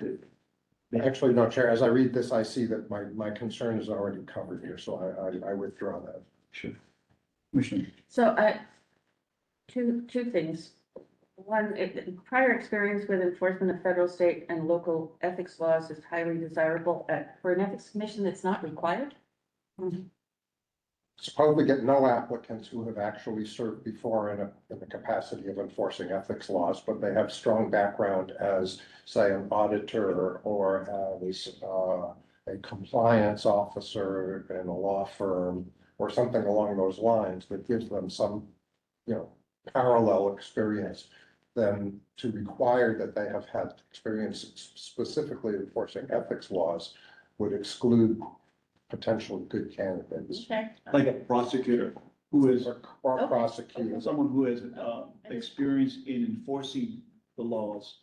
to.
Actually, no, Chair, as I read this, I see that my concern is already covered here, so I withdraw that.
Sure. Commissioner.
So two things. One, prior experience with enforcement of federal, state, and local ethics laws is highly desirable for an ethics commission that's not required.
Suppose we get no applicants who have actually served before in the capacity of enforcing ethics laws, but they have strong background as, say, an auditor or as a compliance officer in a law firm or something along those lines that gives them some, parallel experience. Then to require that they have had experience specifically enforcing ethics laws would exclude potential good candidates.
Okay.
Like a prosecutor who is,
Or prosecutors.
someone who has experience in enforcing the laws.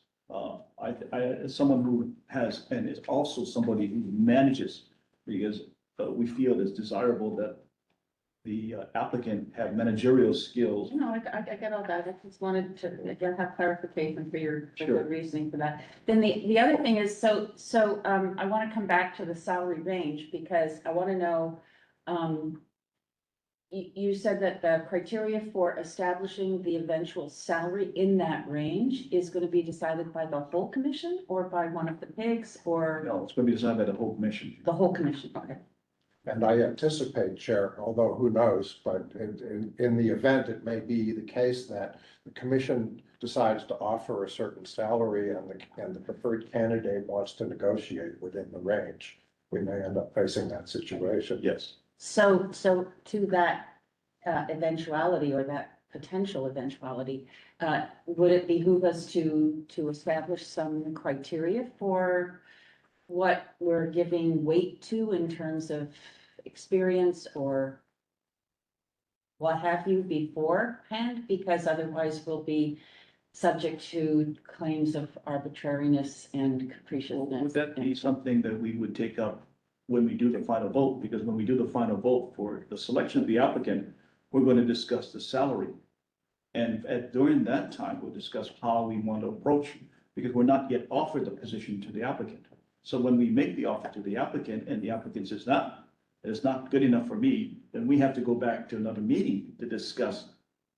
As someone who has, and is also somebody who manages, because we feel it's desirable that the applicant have managerial skills.
No, I get all that. I just wanted to, again, have clarification for your
Sure.
reasoning for that. Then the other thing is, so I want to come back to the salary range because I want to know, you said that the criteria for establishing the eventual salary in that range is going to be decided by the whole commission or by one of the pigs or
No, it's going to be decided by the whole commission.
the whole commission? Okay.
And I anticipate, Chair, although who knows, but in the event, it may be the case that the commission decides to offer a certain salary and the preferred candidate wants to negotiate within the range. We may end up facing that situation.
Yes.
So to that eventuality or that potential eventuality, would it behoove us to establish some criteria for what we're giving weight to in terms of experience or what have you beforehand? Because otherwise we'll be subject to claims of arbitrariness and capriciousness.
Would that be something that we would take up when we do the final vote? Because when we do the final vote for the selection of the applicant, we're going to discuss the salary. And during that time, we'll discuss how we want to approach, because we're not yet offered the position to the applicant. So when we make the offer to the applicant and the applicant says, it's not good enough for me, then we have to go back to another meeting to discuss.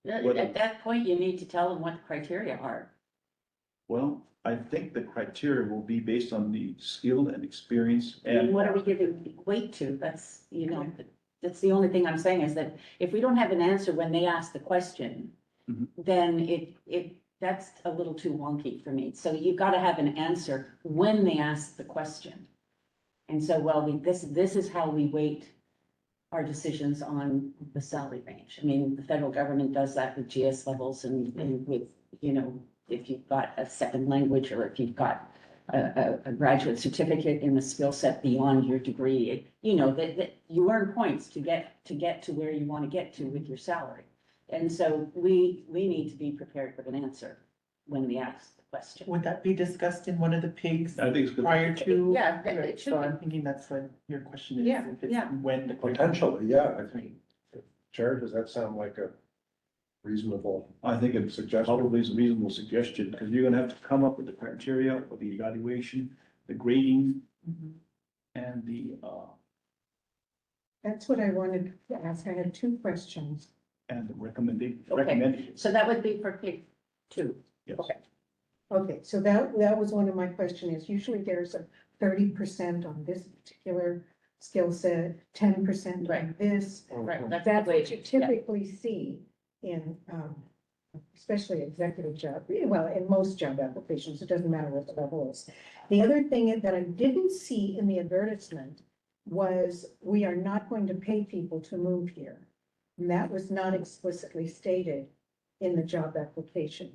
At that point, you need to tell them what the criteria are.
Well, I think the criteria will be based on the skill and experience
And
and
what are we giving weight to? That's, that's the only thing I'm saying is that if we don't have an answer when they ask the question,
Mhm.
then that's a little too wonky for me. So you've got to have an answer when they ask the question. And so, this is how we weight our decisions on the salary range. I mean, the federal government does that with GS levels and with, if you've got a second language or if you've got a graduate certificate in a skill set beyond your degree, that you earn points to get to where you want to get to with your salary. And so we need to be prepared with an answer when we ask the question.
Would that be discussed in one of the pigs
I think it's good.
prior to?
Yeah, it should
So
be.
I'm thinking that's what your question is.
Yeah,
if it's
yeah.
When the.
Potentially, yeah, I think. Chair, does that sound like a reasonable?
I think it's probably is a reasonable suggestion, because you're gonna have to come up with the criteria for the evaluation, the grading,
Mhm.
and the
That's what I wanted to ask. I had two questions.
and the recommended.
Okay. So that would be for pig two.
Yes.
Okay.
Okay, so that was one of my questions. Usually there's a 30% on this particular skill set, 10% on
Right.
this.
Right, that's
That's
the way,
what you
yeah.
typically see in, especially executive job, well, in most job applications, it doesn't matter what the level is. The other thing that I didn't see in the advertisement was we are not going to pay people to move here. And that was not explicitly stated in the job application.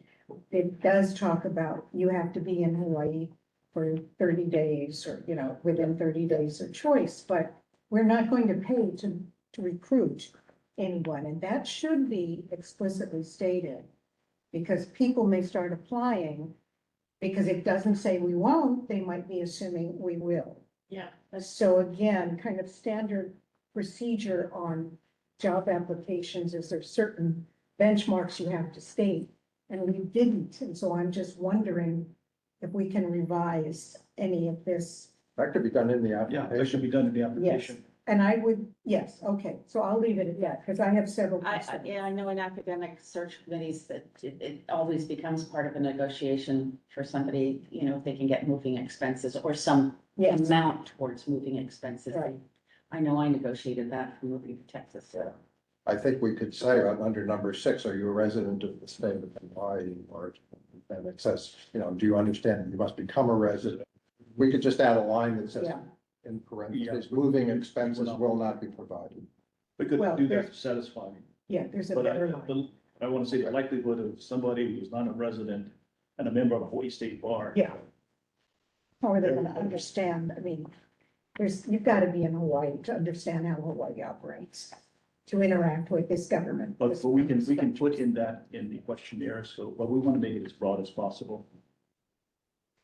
It does talk about you have to be in Hawaii for 30 days or, you know, within 30 days of choice, but we're not going to pay to recruit anyone, and that should be explicitly stated. Because people may start applying, because it doesn't say we won't, they might be assuming we will.
Yeah.
So again, kind of standard procedure on job applications is there certain benchmarks you have to state, and we didn't, and so I'm just wondering if we can revise any of this.
That could be done in the
Yeah, that should
application.
be done in the
Yes,
application.
and I would, yes, okay, so I'll leave it at that, because I have several questions.
Yeah, I know in academic search committees that it always becomes part of a negotiation for somebody, you know, if they can get moving expenses or some
Yes,
amount towards moving expenses.
Right.
I know I negotiated that for moving to Texas, so.
I think we could say under number 6, are you a resident of the state of Hawaii? Or, and it says, you know, do you understand you must become a resident? We could just add a line that says
yeah,
in parentheses,
Yeah.
moving expenses will not be provided.
We could
Well,
do that
there's-
to satisfy.
yeah, there's a
But
better line.
I want to say the likelihood of somebody who's not a resident and a member of the Hawaii State Bar.
Yeah. How are they gonna understand? I mean, you've got to be in Hawaii to understand how Hawaii operates, to interact with this government.
But we can put in that in the questionnaire, so, but we want to make it as broad as possible.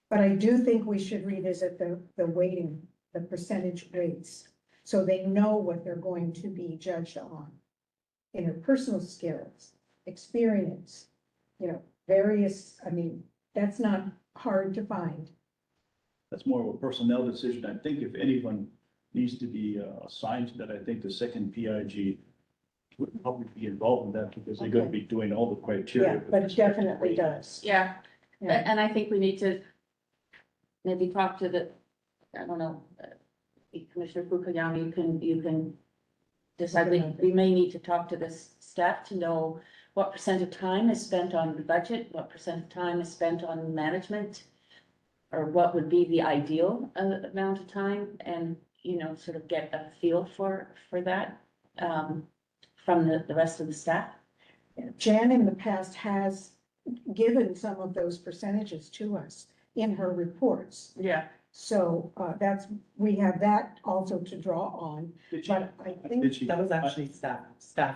But I do think we should revisit the weighting, the percentage weights, so they know what they're going to be judged on. Interpersonal skills, experience, you know, various, I mean, that's not hard to find.
That's more of a personnel decision. I think if anyone needs to be assigned to that, I think the second PIG would probably be involved in that because they're going to be doing all the criteria.
Yeah,
with
but it
respect to
definitely
weighting.
does.
Yeah,
Yeah.
and I think we need to maybe talk to the, I don't know, Commissioner Fukuyama, you can decide, we may need to talk to this staff to know what percent of time is spent on the budget, what percent of time is spent on management, or what would be the ideal amount of time, and, you know, sort of get a feel for that from the rest of the staff.
Jan in the past has given some of those percentages to us in her reports.
Yeah.
So that's, we have that also to draw on,
Did she-
but I think,
did she-
That was actually staff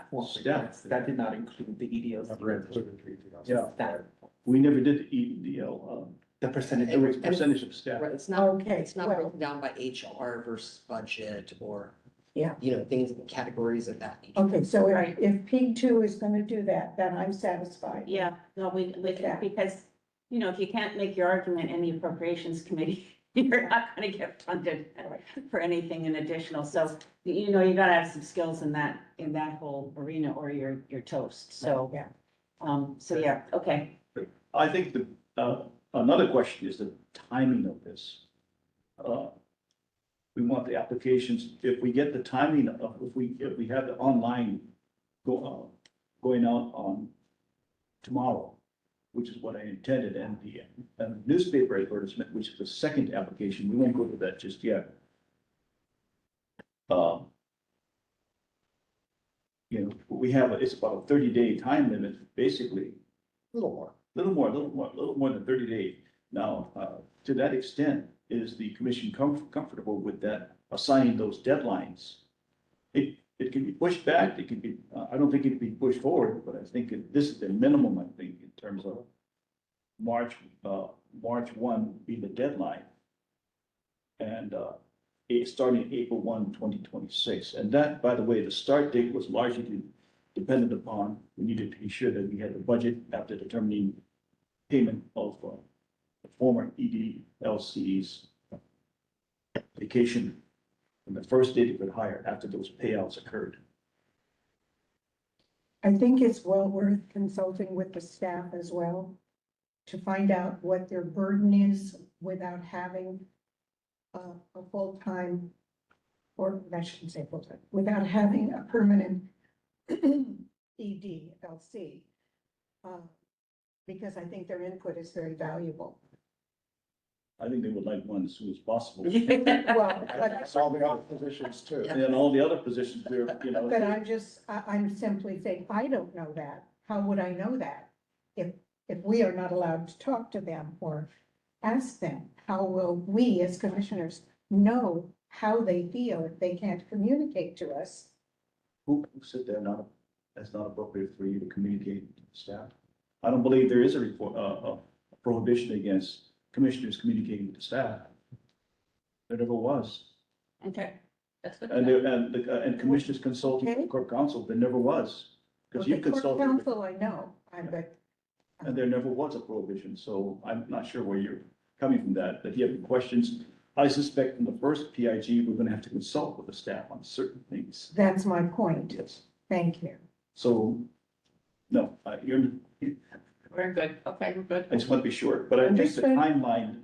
form.
Staff.
Yes, that did not include the EDOs.
Never included anything else.
Yeah.
Staff,
We never did the EDL,
the percentage.
it was percentage of staff.
Right, it's not,
okay,
it's not
well,
broken down by HR versus budget or,
Yeah.
you know, things, categories of that nature.
okay, so
Right.
if P2 is gonna do that, then I'm satisfied.
Yeah, no, we
Yeah.
can, because, you know, if you can't make your argument in the appropriations committee, you're not gonna get funded for anything in additional, so, you know, you gotta have some skills in that whole arena, or you're toast, so.
Yeah.
So yeah, okay,
I think another question is the timing of this. We want the applications, if we get the timing of, if we have the online going out on tomorrow, which is what I intended, and the newspaper advertisement, which is the second application, we won't go to that just yet. You know, we have, it's about a 30-day time limit, basically,
A little more.
little more than 30 days. Now, to that extent, is the commission comfortable with that, assigning those deadlines? It can be pushed back, it can be, I don't think it can be pushed forward, but I think this is the minimum, I think, in terms of March 1 be the deadline. And starting April 1, 2026. And that, by the way, the start date was largely dependent upon, we needed to be sure that we had the budget after determining payment of the former EDLC's vacation from the first day they could hire after those payouts occurred.
I think it's well worth consulting with the staff as well to find out what their burden is without having a full-time, or I shouldn't say full-time, without having a permanent EDLC. Because I think their input is very valuable.
I think they would like one as soon as possible.
Well,
That's all the other positions too.
And then all the other positions, they're,
but I'm simply saying, I don't know that. How would I know that? If we are not allowed to talk to them or ask them, how will we as commissioners know how they feel if they can't communicate to us?
who said that's not appropriate for you to communicate to the staff? I don't believe there is a prohibition against commissioners communicating with the staff. There never was.
Okay, that's good. to
And
know.
and commissioners consulting with the court counsel, there never was. Because you
The court
consulted,
counsel, I know, but.
and there never was a prohibition, so I'm not sure where you're coming from that. If you have any questions, I suspect in the first PIG, we're gonna have to consult with the staff on certain things.
That's my point.
Yes.
Thank you.
So, no,
We're good. Okay, we're good.
I just want to be sure, but I think the
Understood.
timeline,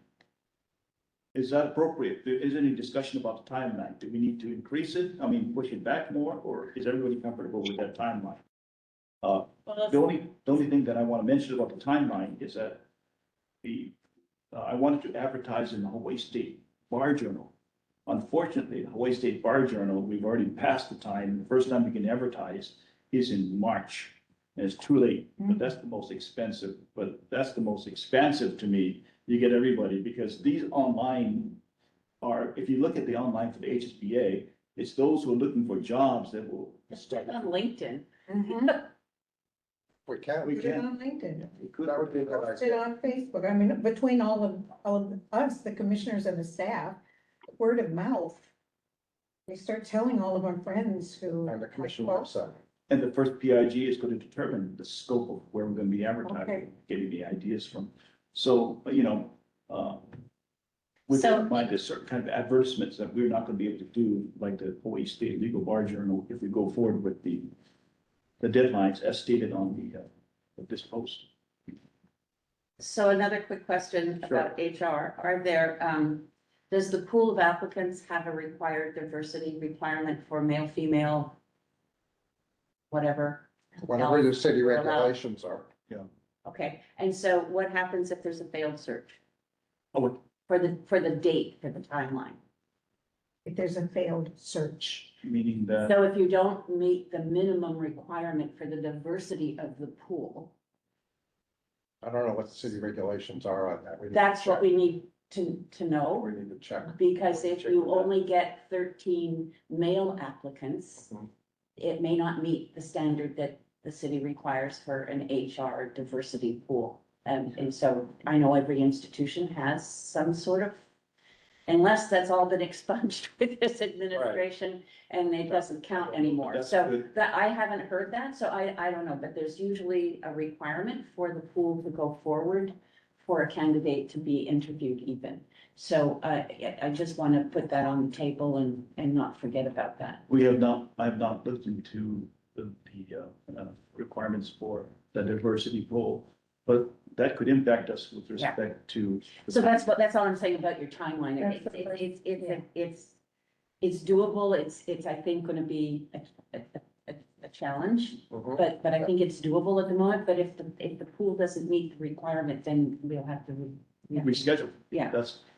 is that appropriate? There isn't any discussion about the timeline. Do we need to increase it? I mean, push it back more, or is everybody comfortable with that timeline?
Well,
The only thing that I want to mention about the timeline is that I wanted to advertise in the Hawaii State Bar Journal. Unfortunately, the Hawaii State Bar Journal, we've already passed the time. The first time we can advertise is in March. And it's too late, but that's the most expensive, to me. You get everybody, because these online are, if you look at the online for the HSBA, it's those who are looking for jobs that will start.
on LinkedIn.
We can.
We
Put it
can,
on LinkedIn.
we could,
That would be a good
Post it
idea.
on Facebook. I mean, between all of us, the commissioners and the staff, word of mouth. We start telling all of our friends who.
And the commission
Well,
website.
and the first PIG is going to determine the scope of where we're going to be
Okay.
advertising, getting the ideas from. So, with
So-
that in mind, there's certain kind of advertisements that we're not going to be able to do, like the Hawaii State Legal Bar Journal, if we go forward with the deadlines as stated on this post.
So another quick question
Sure.
about HR. Are there, does the pool of applicants have a required diversity requirement for male, female, whatever?
Whatever the city
We're allowed.
regulations are.
Okay, and so what happens if there's a failed search
Oh,
for the date, for the timeline?
If there's a failed search.
meaning that,
So if you don't meet the minimum requirement for the diversity of the pool,
I don't know what the city regulations are on that. We need to
that's what
check.
we need to know.
We need to check.
Because if
Check
you
with that.
only get 13 male applicants,
Mhm.
it may not meet the standard that the city requires for an HR diversity pool. And so I know every institution has some sort of, unless that's all been expunged with this administration and it doesn't count anymore.
That's
So
good.
that, I haven't heard that, so I don't know, but there's usually a requirement for the pool to go forward for a candidate to be interviewed even. So I just want to put that on the table and not forget about that.
I have not looked into the requirements for the diversity pool, but that could impact us with respect to.
So that's all I'm saying about your timeline.
That's the first-
It's doable. It's, I think, gonna be a challenge,
Mhm.
but I think it's doable at the moment. But if the pool doesn't meet the requirement, then we'll have to,
Reschedule.
yeah.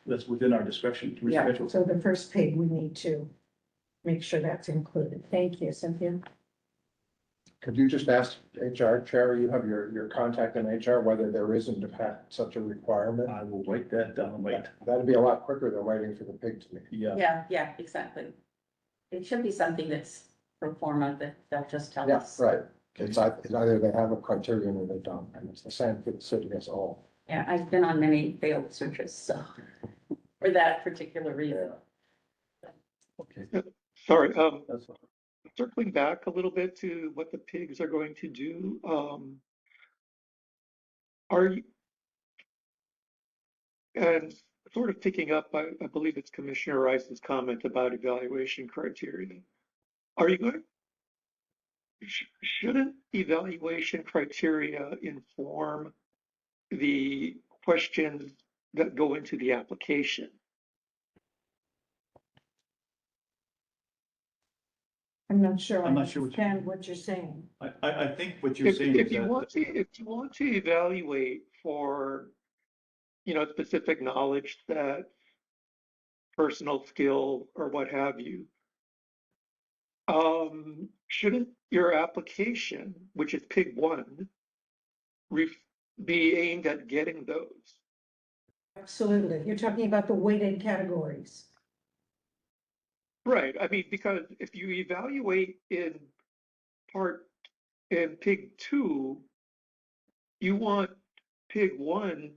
That's within our discretion to
Yeah.
reschedule.
So the first page, we need to make sure that's included. Thank you, Cynthia.
Could you just ask HR chair, you have your contact in HR, whether there isn't in fact such a requirement?
I will write that down, wait,
That'd be a lot quicker than waiting for the pig to meet.
yeah.
Yeah, exactly. It should be something that's pro forma that they'll just tell
Yeah,
us.
right. It's either they have a criterion or they don't, and it's the same for the city as a whole.
Yeah, I've been on many failed searches, so, for that particular reason.
Okay,
Sorry,
that's all.
circling back a little bit to what the pigs are going to do, are you, and sort of picking up, I believe it's Commissioner Rice's comment about evaluation criteria. Are you going, shouldn't evaluation criteria inform the questions that go into the application.
I'm not sure I
I'm not sure what you-
understand what you're saying.
I think what you're
If,
saying
if
is
you
that,
want to, if you want to evaluate for, specific knowledge, that personal skill or what have you, shouldn't your application, which is PIG 1, be aimed at getting those?
Absolutely. You're talking about the weighted categories.
Right. I mean, because if you evaluate in PIG 2, you want PIG 1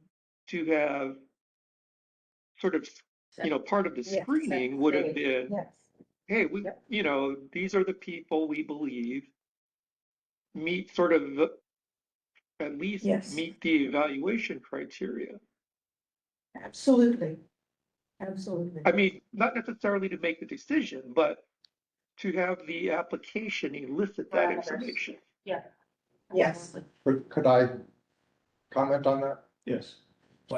to have sort of, part of the
Yes,
screening would have
same.
been,
Yes,
hey, we,
Yep.
these are the people we believe meet sort of at least
Yes.
meet the evaluation criteria.
absolutely. Absolutely.
I mean, not necessarily to make the decision, but to have the application elicit that
Parameters.
information.
Yeah.
Yes.
absolutely.
Could I comment on that?
yes.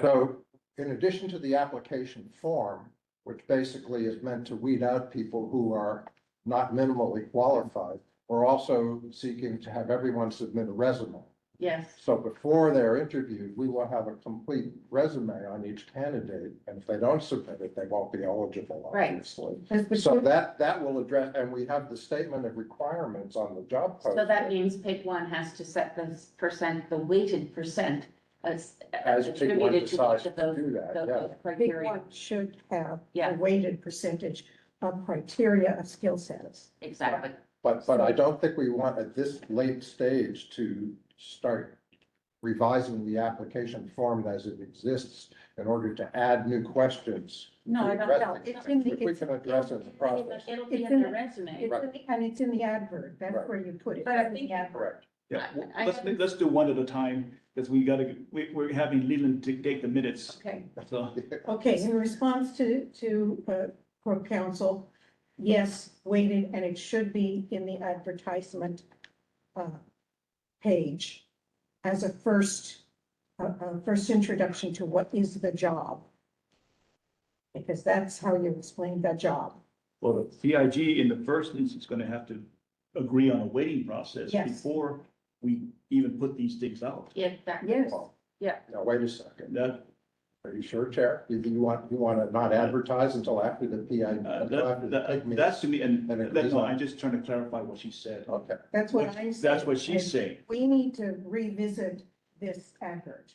So in addition to the application form, which basically is meant to weed out people who are not minimally qualified, we're also seeking to have everyone submit a resume.
Yes,
So before they're interviewed, we will have a complete resume on each candidate, and if they don't submit it, they won't be eligible,
Right.
obviously.
But
So
you-
that will address, and we have the statement of requirements on the job post.
so that means PIG 1 has to set the weighted percent as
As PIG 1
attributed to
decides
each of
to
those,
do that,
those
yeah.
Big
criteria.
one should have
Yeah.
a weighted percentage of criteria of skill sets.
Exactly.
But I don't think we want at this late stage to start revising the application form as it exists in order to add new questions.
No, I
to
don't
address
know.
it.
It's in the-
Which we can address in the process.
It'll be
It's
in
in
the
the-
resume.
It's in the- And it's in the advert, that's
Right.
where you put it.
But I
That's in
think-
the advert.
Correct.
Yeah, well,
I haven't-
let's do one at a time, because we're having Leland take the minutes,
Okay,
so.
okay, in response to Corp Council, yes, weighted, and it should be in the advertisement page as a first introduction to what is the job. Because that's how you explain the job.
Well, the PIG in the first instance is gonna have to agree on a weighting process
Yes.
before we even put these things out.
Yeah, that,
Yes,
Now, wait a second.
That,
Are you sure, Chair? You want to not advertise until after the PI? until after the PIG meeting?
that's to me, and
And it
that's,
goes
no,
on.
I'm just trying to clarify what she said.
Okay,
that's what I'm saying.
That's what she's saying.
We need to revisit this advert,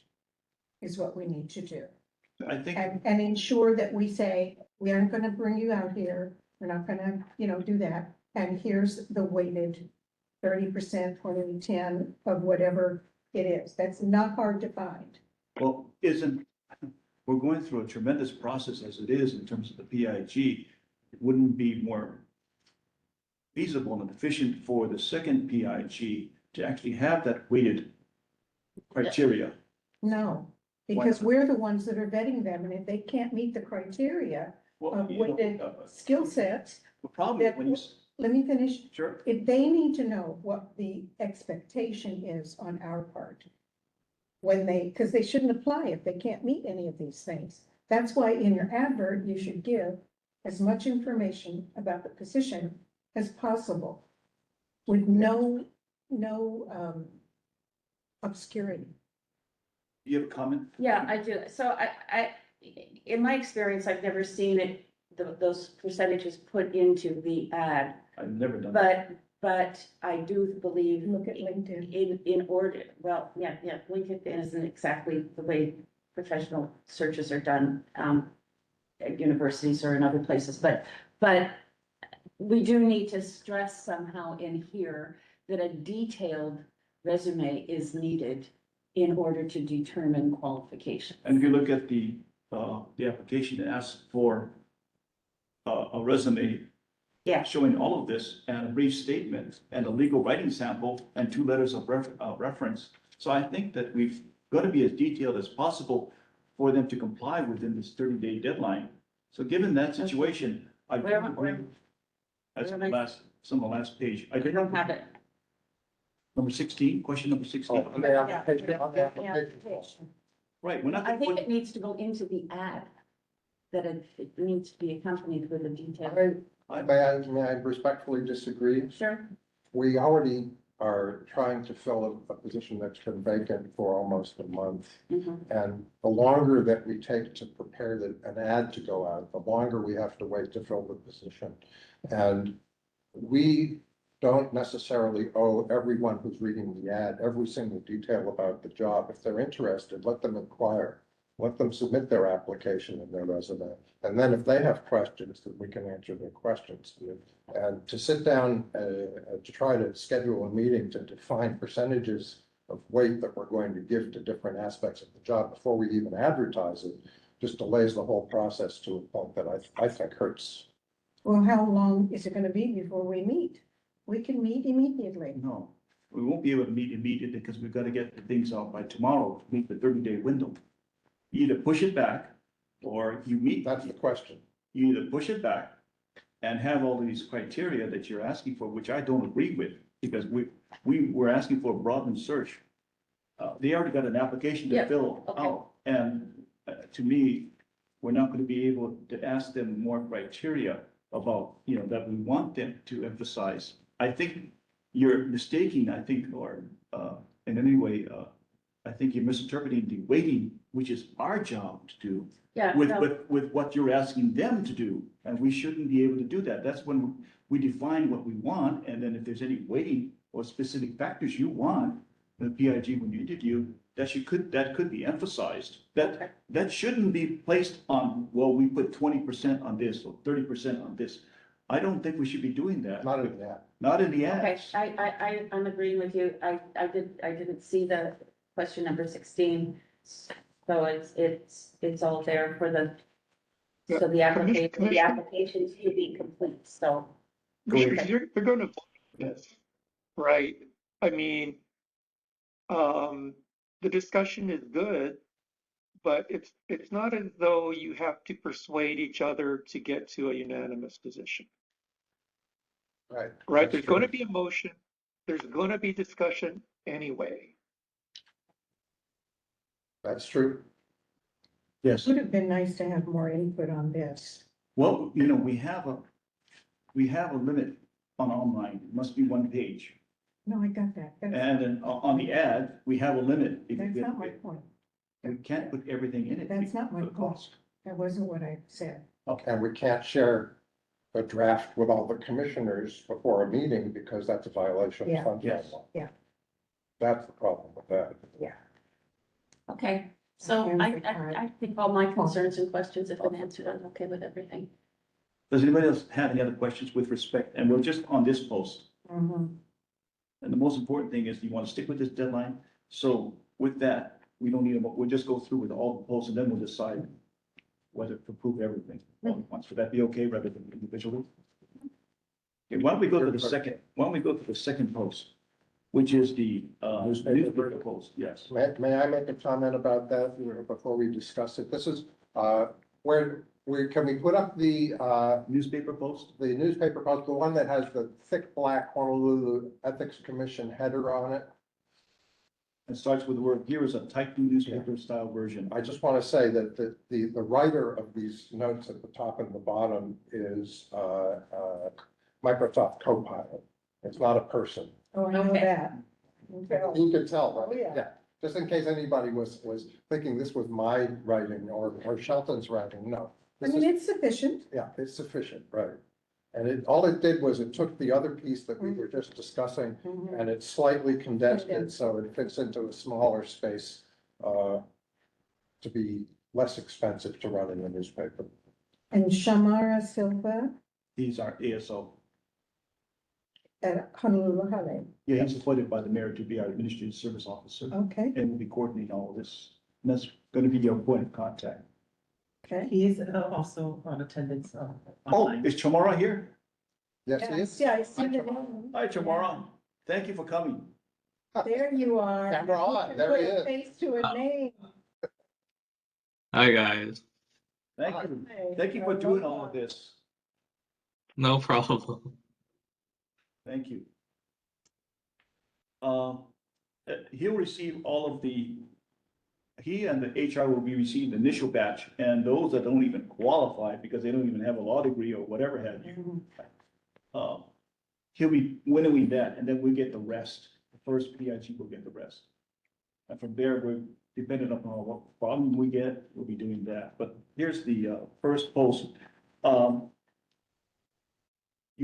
is what we need to do.
I think,
And ensure that we say, we aren't gonna bring you out here, we're not gonna, do that. And here's the weighted 30%, 20, 10 of whatever it is. That's not hard to find.
well, we're going through a tremendous process as it is in terms of the PIG. It wouldn't be more feasible and efficient for the second PIG to actually have that weighted criteria.
No,
Why
because
not?
we're the ones that are vetting them, and if they can't meet the criteria
Well,
of
you know,
weighted skill sets,
the problem is when you,
let me finish.
sure,
If they need to know what the expectation is on our part. Because they shouldn't apply if they can't meet any of these things. That's why in your advert, you should give as much information about the position as possible. With no obscurity.
you have a comment?
yeah, I do. So in my experience, I've never seen it, those percentages put into the ad.
I've never done that.
But I do believe
Look at LinkedIn.
in order, well, yeah, LinkedIn isn't exactly the way professional searches are done, at universities or in other places, but we do need to stress somehow in here that a detailed resume is needed in order to determine qualification.
And if you look at the application, it asks for a resume
Yeah.
showing all of this and a brief statement and a legal writing sample and 2 letters of reference. So I think that we've got to be as detailed as possible for them to comply within this 30-day deadline. So given that situation, I
Where-
don't agree.
where-
That's
where
on
am
the
I-
last, some of the last page.
I don't have it.
Number 16, question number
oh,
16.
on the application, on the application form.
Right, we're not
I
gonna
think
put,
it needs to go into the ad, that it needs to be accompanied with a detail.
May I respectfully disagree?
Sure.
We already are trying to fill a position that's been vacant for almost a month.
Mhm.
And the longer that we take to prepare an ad to go out, the longer we have to wait to fill the position. And we don't necessarily owe everyone who's reading the ad every single detail about the job. If they're interested, let them inquire. Let them submit their application and their resume. And then if they have questions, then we can answer their questions. And to sit down, to try to schedule a meeting to define percentages of weight that we're going to give to different aspects of the job before we even advertise it, just delays the whole process to a point that I think hurts.
Well, how long is it gonna be before we meet? We can meet immediately.
no, we won't be able to meet immediately because we've got to get the things out by tomorrow to meet the 30-day window. You either push it back or you meet.
That's the question.
You either push it back and have all these criteria that you're asking for, which I don't agree with, because we were asking for a broadened search. They already got an application to
Yeah,
fill
okay.
out, and to me, we're not gonna be able to ask them more criteria about, that we want them to emphasize. I think you're mistaking, or, in any way, I think you're misinterpreting the weighting, which is our job to do,
Yeah,
with,
no,
with what you're asking them to do, and we shouldn't be able to do that. That's when we define what we want, and then if there's any weighting or specific factors you want, the PIG when you interview, that could be emphasized.
Okay.
That shouldn't be placed on, well, we put 20% on this or 30% on this. I don't think we should be doing that.
Not in that.
Not in the
okay,
ads.
I'm agreeing with you. I didn't see the question number 16. So it's all there for so the applications to be complete, so.
Commissioners, you're gonna vote on this, right? I mean, the discussion is good, but it's not as though you have to persuade each other to get to a unanimous position,
Right.
right?
That's
There's
true.
going to be a motion, there's going to be discussion anyway.
That's true.
Yes.
Would have been nice to have more input on this.
Well, we have a limit on online. It must be one page.
No, I got that.
And then on the ad, we have a limit.
That's not my point.
We can't put everything in it.
That's not my
for the cost.
That wasn't what I said.
And we can't share a draft with all the commissioners before a meeting because that's a violation
Yeah.
of sunshine
Yes.
law.
Yeah.
That's the problem with that.
Okay, so I think all my concerns and questions have been answered. I'm okay with everything.
Does anybody else have any other questions with respect? And we're just on this post.
Mhm.
And the most important thing is, you want to stick with this deadline? So with that, we don't need we'll just go through with all the posts and then we'll decide whether to approve everything all at once. Would that be okay rather than individually? Okay, why don't we go to the second post, which is the newspaper post, yes.
May I make a comment about that before we discuss it? This is, can we put up the
Newspaper post?
newspaper post, the one that has the thick black Honolulu Ethics Commission header on it?
It starts with the word, here is a type 2 newspaper style version.
I just want to say that the writer of these notes at the top and the bottom is Microsoft Copilot. It's not a person.
Oh, I know
Okay.
that.
You can tell,
Oh,
right?
yeah.
Just in case anybody was thinking this was my writing or Shelton's writing, no.
I
This
mean,
is,
it's sufficient.
yeah, it's sufficient, right? And all it did was it took the other piece that we were just discussing
Mhm.
and it slightly condensed it so it fits into a smaller space to be less expensive to run in the newspaper.
And Shamara Silva
He's our ASO.
at Honolulu Hale.
Yeah, he's appointed by the mayor to be our administrative service officer
Okay,
and will be coordinating all of this. And that's going to be your point of contact.
okay.
He is also on attendance
Oh,
online.
is Chamara here?
Yes, he is.
Yeah, I see the name.
Hi, Chamara. Thank you for coming.
There you are.
Camera on,
You can
there he
put a
is.
Face to a name.
Hi guys,
Thank you. Thank you for doing all of this.
no problem.
Thank you. He'll receive all of the he and the HR will be receiving the initial batch, and those that don't even qualify because they don't even have a law degree or whatever have you, he'll be winnowing that, and then we get the rest. The first PIG will get the rest. And from there, we're dependent upon what problem we get, we'll be doing that. But here's the first post. You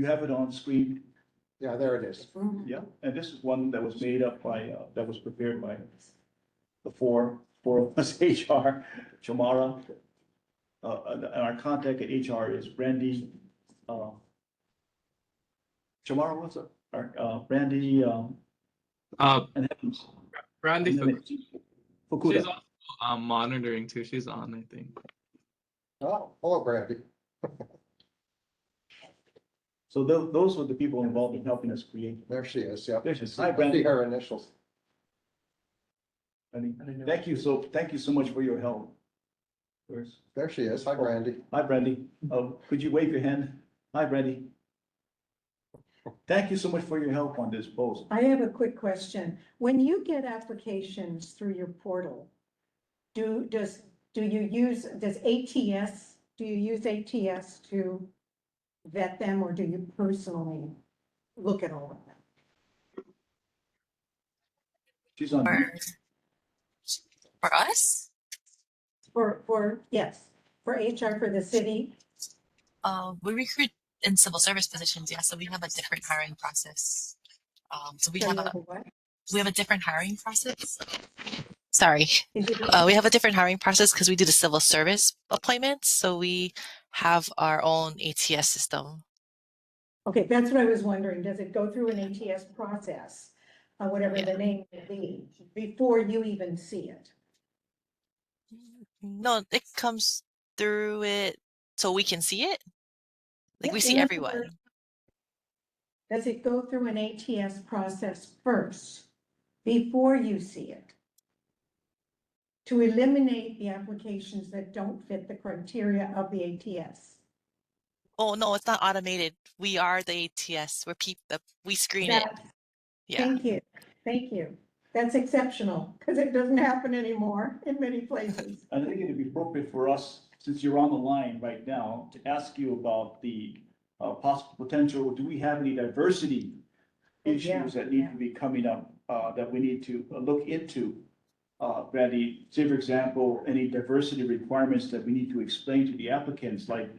have it on screen.
Yeah, there it is.
Yeah, and this is one that was made up by, that was prepared by the four of us, HR, Chamara. And our contact at HR is Brandy, Chamara, what's up? Our, Brandy, and Evans.
Brandy
And then
Fukuda. She's
Fukuda.
also monitoring too. She's on, I think.
Oh, hello, Brandy.
So those were the people involved in helping us create.
There she is, yeah.
There she is.
I
Hi,
see
Brandy.
her initials.
Thank you so much for your help. Where's,
There she is. Hi, Brandy.
hi, Brandy. Could you wave your hand? Hi, Brandy. Thank you so much for your help on this post.
I have a quick question. When you get applications through your portal, do you use ATS to vet them, or do you personally look at all of them?
She's on.
For us?
Yes, for HR for the city.
We recruit in civil service positions, yeah. So we have a different hiring process. So we
So
have
you
a
have a what?
we have a different hiring process. Sorry,
Is it-
we have a different hiring process because we do the civil service appointments. So we have our own ATS system.
Okay, that's what I was wondering. Does it go through an ATS process, whatever
Yeah.
the name may be, before you even see it?
No, it comes through it so we can see it. Like we
Yeah,
see
in other
everyone.
words, does it go through an ATS process first, before you see it? To eliminate the applications that don't fit the criteria of the ATS?
Oh no, it's not automated. We are the ATS. We screen it.
That's-
Yeah.
Thank you. That's exceptional, because it doesn't happen anymore in many places.
I think it'd be appropriate for us, since you're on the line right now, to ask you about the possible potential. Do we have any diversity issues that need to be coming up, that we need to look into? Brandy, say for example, any diversity requirements that we need to explain to the applicants, like,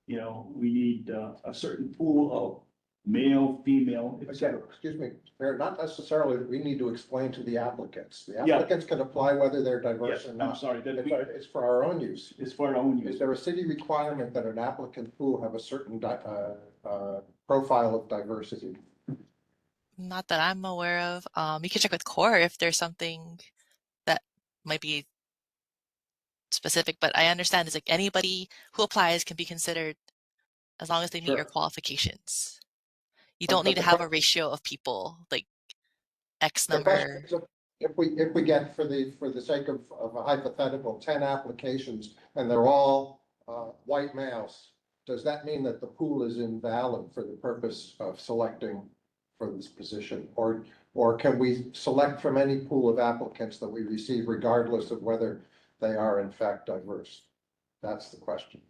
you know, we need a certain pool of male, female, et
Again,
cetera.
excuse me, Mayor, not necessarily that we need to explain to the applicants. The
Yeah.
applicants can apply whether they're diverse
Yes,
or
I'm
not.
sorry, that
It's for our own use.
it's for our own
Is
use.
there a city requirement that an applicant pool have a certain profile of diversity?
Not that I'm aware of. You can check with CORE if there's something that might be specific, but I understand it's like anybody who applies can be considered as long as they meet
Sure.
your qualifications. You
But
don't need to
the
have a
que-
ratio of people, like X
The question
number.
is, if we get, for the sake of a hypothetical, 10 applications and they're all white males, does that mean that the pool is invalid for the purpose of selecting for this position? Or can we select from any pool of applicants that we receive regardless of whether they are in fact diverse? That's the question.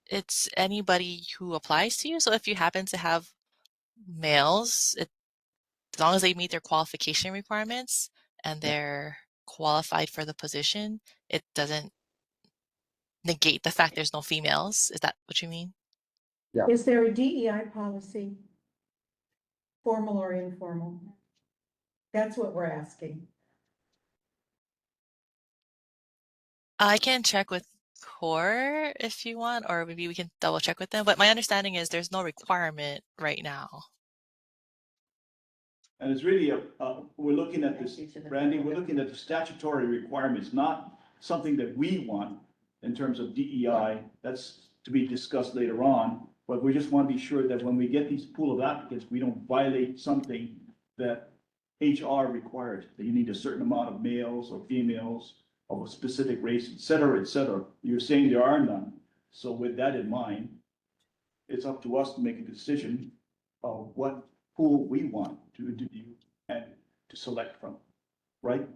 It's anybody who applies to you. So if you happen to have males, as long as they meet their qualification requirements and they're qualified for the position, it doesn't negate the fact there's no females. Is that what you mean?
Is there a DEI policy? Formal or informal? That's what we're asking.
I can check with CORE if you want, or maybe we can double check with them. But my understanding is there's no requirement right now.
And it's really we're looking at this, Brandy, we're looking at the statutory requirements, not something that we want in terms of DEI. That's to be discussed later on. But we just want to be sure that when we get these pool of applicants, we don't violate something that HR required, that you need a certain amount of males or females of a specific race, et cetera, et cetera. You're saying there are none. So with that in mind, it's up to us to make a decision of what pool we want to interview and to select from, right?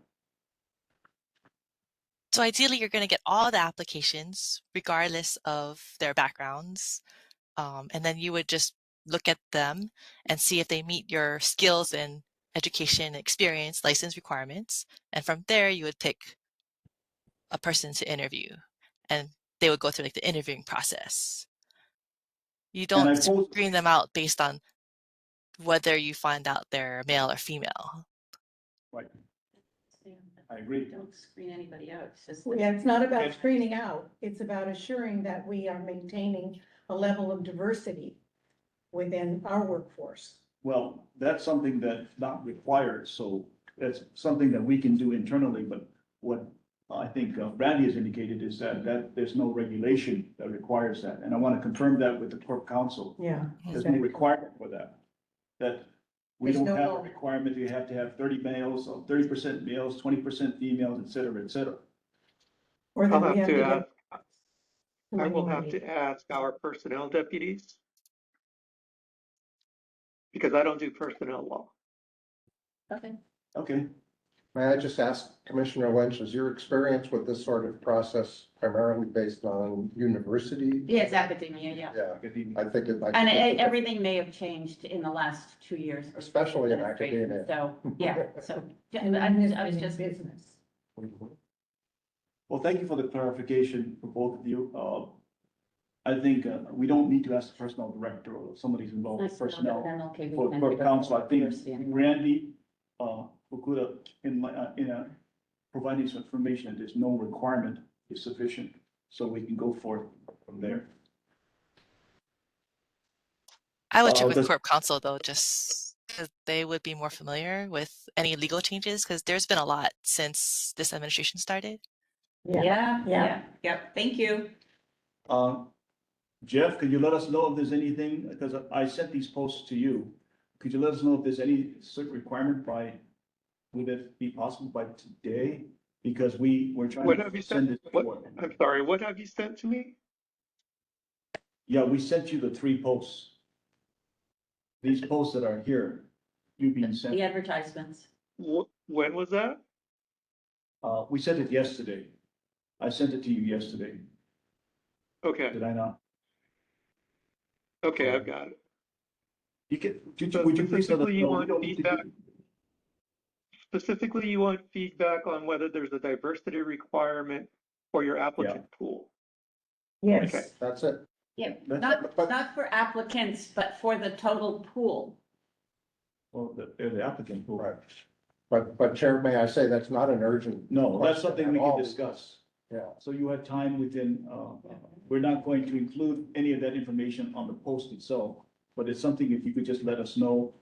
So ideally, you're going to get all the applications, regardless of their backgrounds. And then you would just look at them and see if they meet your skills and education, experience, license requirements. And from there, you would pick a person to interview. And they would go through like the interviewing process. You
And I
don't
post,
screen them out based on whether you find out they're male or female.
right, I agree.
Don't screen anybody out. It's just.
Yeah, it's not about
Okay.
screening out, it's about assuring that we are maintaining a level of diversity within our workforce.
Well, that's something that's not required, so that's something that we can do internally, but what I think Randy has indicated is that there's no regulation that requires that, and I want to confirm that with the Corp Council.
Yeah.
There's no requirement for that. That we
There's
don't
no
have a
law.
requirement, you have to have 30 males, or 30% males, 20% females, et cetera, et cetera.
Or
I'll
that
have
we have
to
to
ask,
get.
I will have
minority.
to ask our personnel deputies. Because I don't do personnel law.
Okay.
Okay,
May I just ask Commissioner Lynch, is your experience with this sort of process primarily based on university?
Yeah, it's academia, yeah.
Yeah, I think it might.
And everything may have changed in the last 2 years.
Especially in
Administration.
academia.
So, yeah, so,
And
I was
in
just,
business.
well, thank you for the clarification for both of you. I think we don't need to ask the personnel director or somebody's involved with personnel.
okay.
For council, I think Randy, Fukuda, providing some information, there's no requirement is sufficient, so we can go forth from there.
I would check with
does-
Corp Counsel though, just because they would be more familiar with any legal changes, because there's been a lot since this administration started.
Yeah. Thank you.
Jeff, could you let us know if there's anything, because I sent these posts to you. Could you let us know if there's any certain requirement would it be possible by today? Because we're trying
What have
to
you
send
sent?
it.
What, I'm sorry, what have you sent to me?
Yeah, we sent you the 3 posts. These posts that are here, you being sent,
The advertisements.
When was that?
we sent it yesterday. I sent it to you yesterday,
Okay,
did I not?
okay, I've got it.
Would you please let us
Specifically, you
know? We
want
don't need to
feedback?
do-
Specifically, you want feedback on whether there's a diversity requirement for your applicant pool.
Okay.
Yes,
That's it.
Yeah,
That's-
not for applicants, but for the total pool.
Well, the applicant. pool.
Right. But Chair, may I say that's not an urgent.
No, that's
question
something
at
we can
all.
discuss.
Yeah.
So you have time within, we're not going to include any of that information on the post itself, but it's something if you could just let us know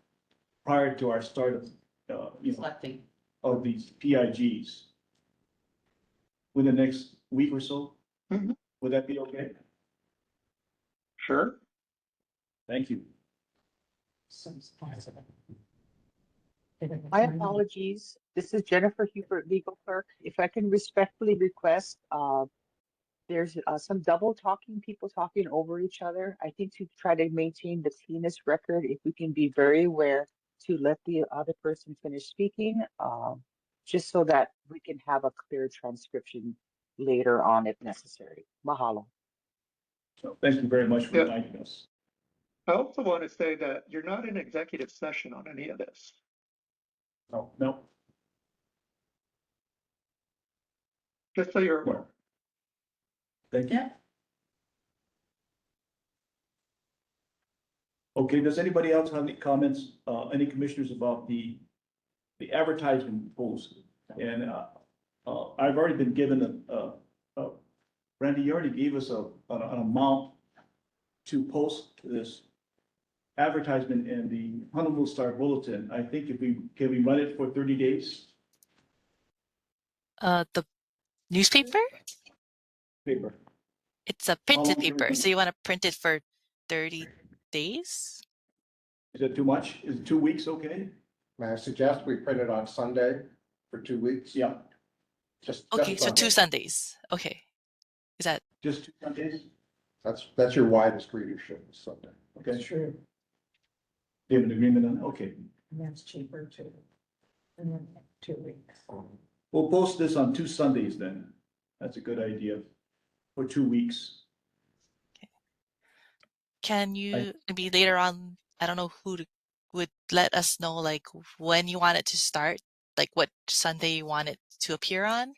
prior to our start of,
Selecting.
of these PIGs within the next week or so.
Mhm.
Would that be okay?
Sure.
Thank you.
My apologies. This is Jennifer Hubert, legal clerk. If I can respectfully request, there's some double talking, people talking over each other. I think to try to maintain the cleanest record, if we can be very aware to let the other person finish speaking, just so that we can have a clear transcription later on if necessary. Mahalo.
So thank you very much for
Yeah.
reminding us.
I also want to say that you're not in executive session on any of this.
No,
Just so you're aware.
thank you.
Yeah.
Okay, does anybody else have any comments, any commissioners about the advertisement post? And, I've already been given Randy, you already gave us an amount to post this advertisement in the Honolulu Star Bulletin. I think can we run it for 30 days?
The newspaper?
Paper.
It's a
long
printed
can we
paper,
run
so you want to print it for 30 days?
Is that too much? Is 2 weeks okay?
May I suggest we print it on Sunday for 2 weeks?
Yeah,
Just
Okay, so
Sunday.
2 Sundays. Okay. Is that
just 2 Sundays?
That's your widest readership, is Sunday.
Okay,
that's true,
we have an agreement on, okay.
and that's cheaper too. And then 2 weeks.
We'll post this on 2 Sundays then. That's a good idea for 2 weeks.
Can you maybe later on, I don't know who would let us know like when you want it to start, like what Sunday you want it to appear on,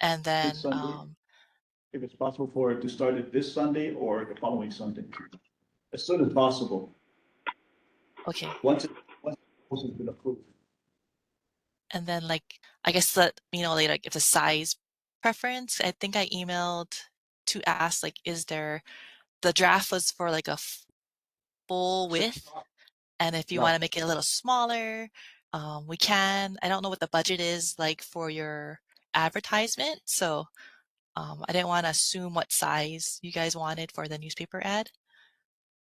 and then
This Sunday, if it's possible for it to start it this Sunday or the following Sunday, as soon as possible,
okay,
once it's been approved.
and then like I guess let me know later like, if the size preference. I think I emailed to ask like, is there the draft was for like a full width, and if you
No.
want to make it a little smaller, we can. I don't know what the budget is like for your advertisement, so I didn't want to assume what size you guys wanted for the newspaper ad.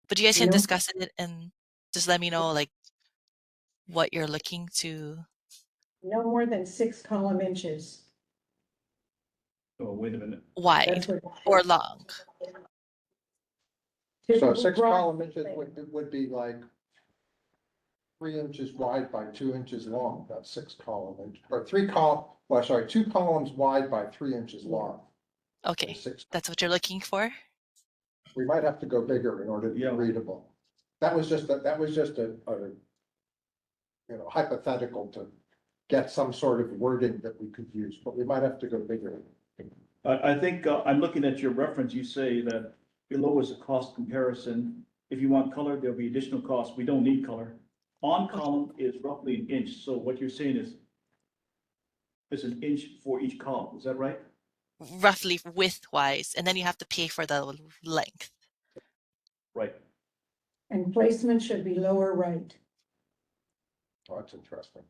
But you guys can
No.
discuss it and just let me know like what you're looking to
No more than 6 column inches.
Oh, wait a minute.
wide
That's what.
or long.
So 6
Broad-
column inches would be like 3 inches wide by 2 inches long, that's 6 column inch, or 2 columns wide by 3 inches long.
Okay,
Is 6.
that's what you're looking for.
We might have to go bigger in order to be
Yeah.
readable. That was just a hypothetical to get some sort of wording that we could use, but we might have to go bigger.
I think, I'm looking at your reference, you say that below is a cost comparison. If you want color, there'll be additional costs. We don't need color. On column is roughly an inch, so what you're saying is it's an inch for each column, is that right?
Roughly width-wise, and then you have to pay for the length.
Right.
And placement should be lower right.
Oh, that's interesting.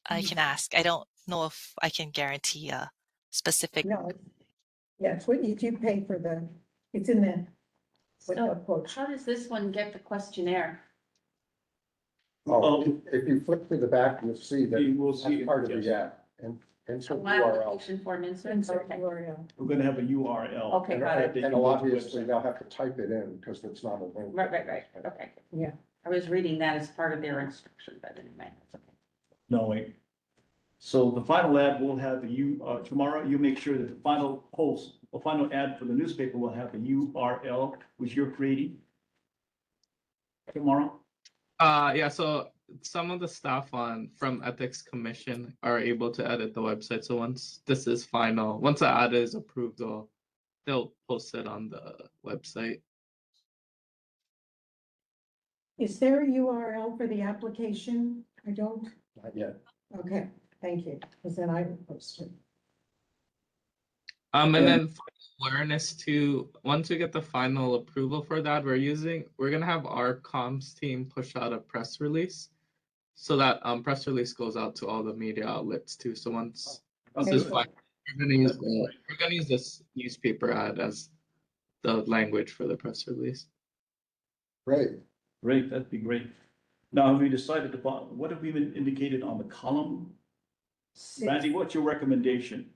I can ask. I don't know if I can guarantee a specific.
No, yeah, it's what you do pay for it's in the. with the
So
quote.
how does this one get the questionnaire?
Oh, if you flip to the back, you'll see that
You will
that's
see it,
part of the
yes.
ad, and insert
My
URL.
application for an insert,
Insert
okay.
URL.
We're gonna have a URL.
Okay, got it.
They can
And
go to the
obviously
website.
they'll have to type it in because it's not a link.
Right, okay.
Yeah.
I was reading that as part of their instruction, but anyway, that's okay.
No, wait. So the final ad will have tomorrow, you make sure that the final post, or final ad for the newspaper will have the URL, which you're creating tomorrow.
Yeah, so some of the staff from Ethics Commission are able to edit the website. So once this is final, once the ad is approved, they'll post it on the website.
Is there a URL for the application? I don't,
Not yet.
okay, thank you, because then I will post it.
And
Yeah.
then for awareness too, once we get the final approval for that, we're gonna have our comms team push out a press release. So that press release goes out to all the media outlets too. So once this is final, we're gonna use this newspaper ad as the language for the press release.
Great.
Great, that'd be great. Now, have we decided about, what have we been indicated on the column? Randy, what's your recommendation?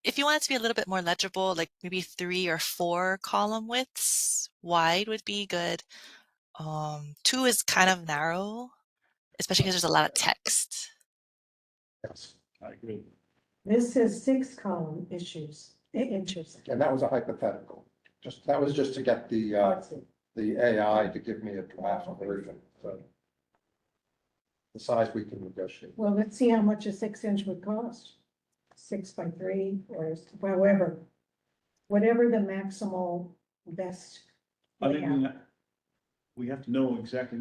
If you want it to be a little bit more legible, like maybe 3 or 4 column widths wide would be good. 2 is kind of narrow, especially because there's a lot of text.
Yes.
I agree.
This is 6 column inches.
And that was a hypothetical. That was just to get the AI to give me a draft version. So the size we can negotiate.
Well, let's see how much a 6 inch would cost. 6 by 3 or however, whatever the maximal best.
I think
layout.
we have to know exactly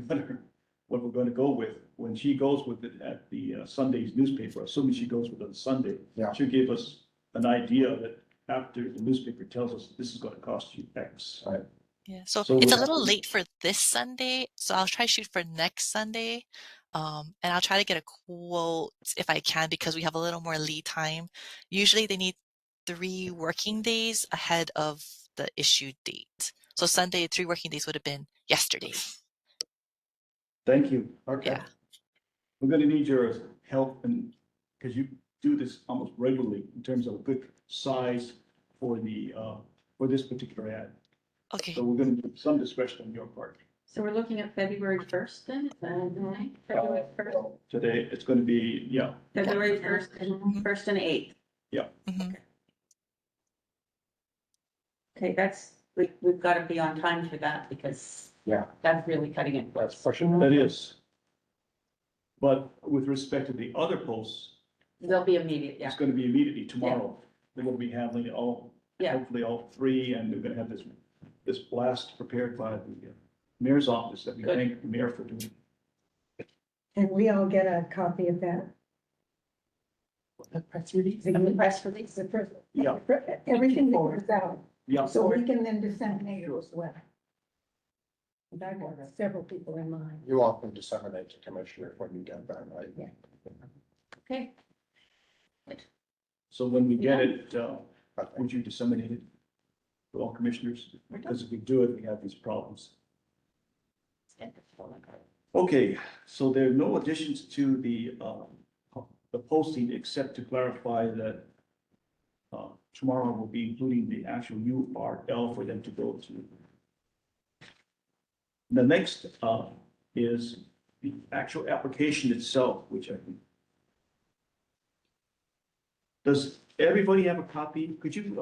what we're gonna go with. When she goes with it at the Sunday's newspaper, assuming she goes with it on Sunday.
Yeah.
She'll give us an idea that after the newspaper tells us this is gonna cost you X.
Right.
Yeah, so
So
it's a
we-
little late for this Sunday, so I'll try to shoot for next Sunday. And I'll try to get a quote if I can because we have a little more lead time. Usually they need 3 working days ahead of the issue date. So Sunday, 3 working days would have been yesterday.
Thank you.
Okay.
Yeah.
We're gonna need your help and, because you do this almost regularly in terms of a good size for the, for this particular ad.
Okay.
So we're gonna need some discretion on your part.
So we're looking at February 1st then, is that right? February 1st,
Today, it's gonna be, yeah,
February 1st and 8th.
Mhm.
Okay, we've got to be on time for that because
Yeah,
that's really cutting it
that's
close.
pushing
that
it.
is. But with respect to the other posts,
They'll be immediate, yeah.
it's gonna be immediately tomorrow. They're gonna be handling it all,
Yeah.
hopefully all three, and they're gonna have this blast prepared by the mayor's office that we
Good.
thank the mayor for doing.
And we all get a copy of that.
The press release.
And the press release.
Yeah.
Everything that goes out,
Yeah,
so we can then disseminate it as well. And I've got several people in mind.
You often disseminate to commissioner when you get that, right?
Yeah.
Okay,
so when we get
Yeah.
it,
I think.
would you disseminate it to all commissioners? Because if we do it, we have these problems. Okay, so there are no additions to the posting except to clarify that tomorrow will be including the actual URL for them to go to. The next is the actual application itself, which I think. Does everybody have a copy? Could you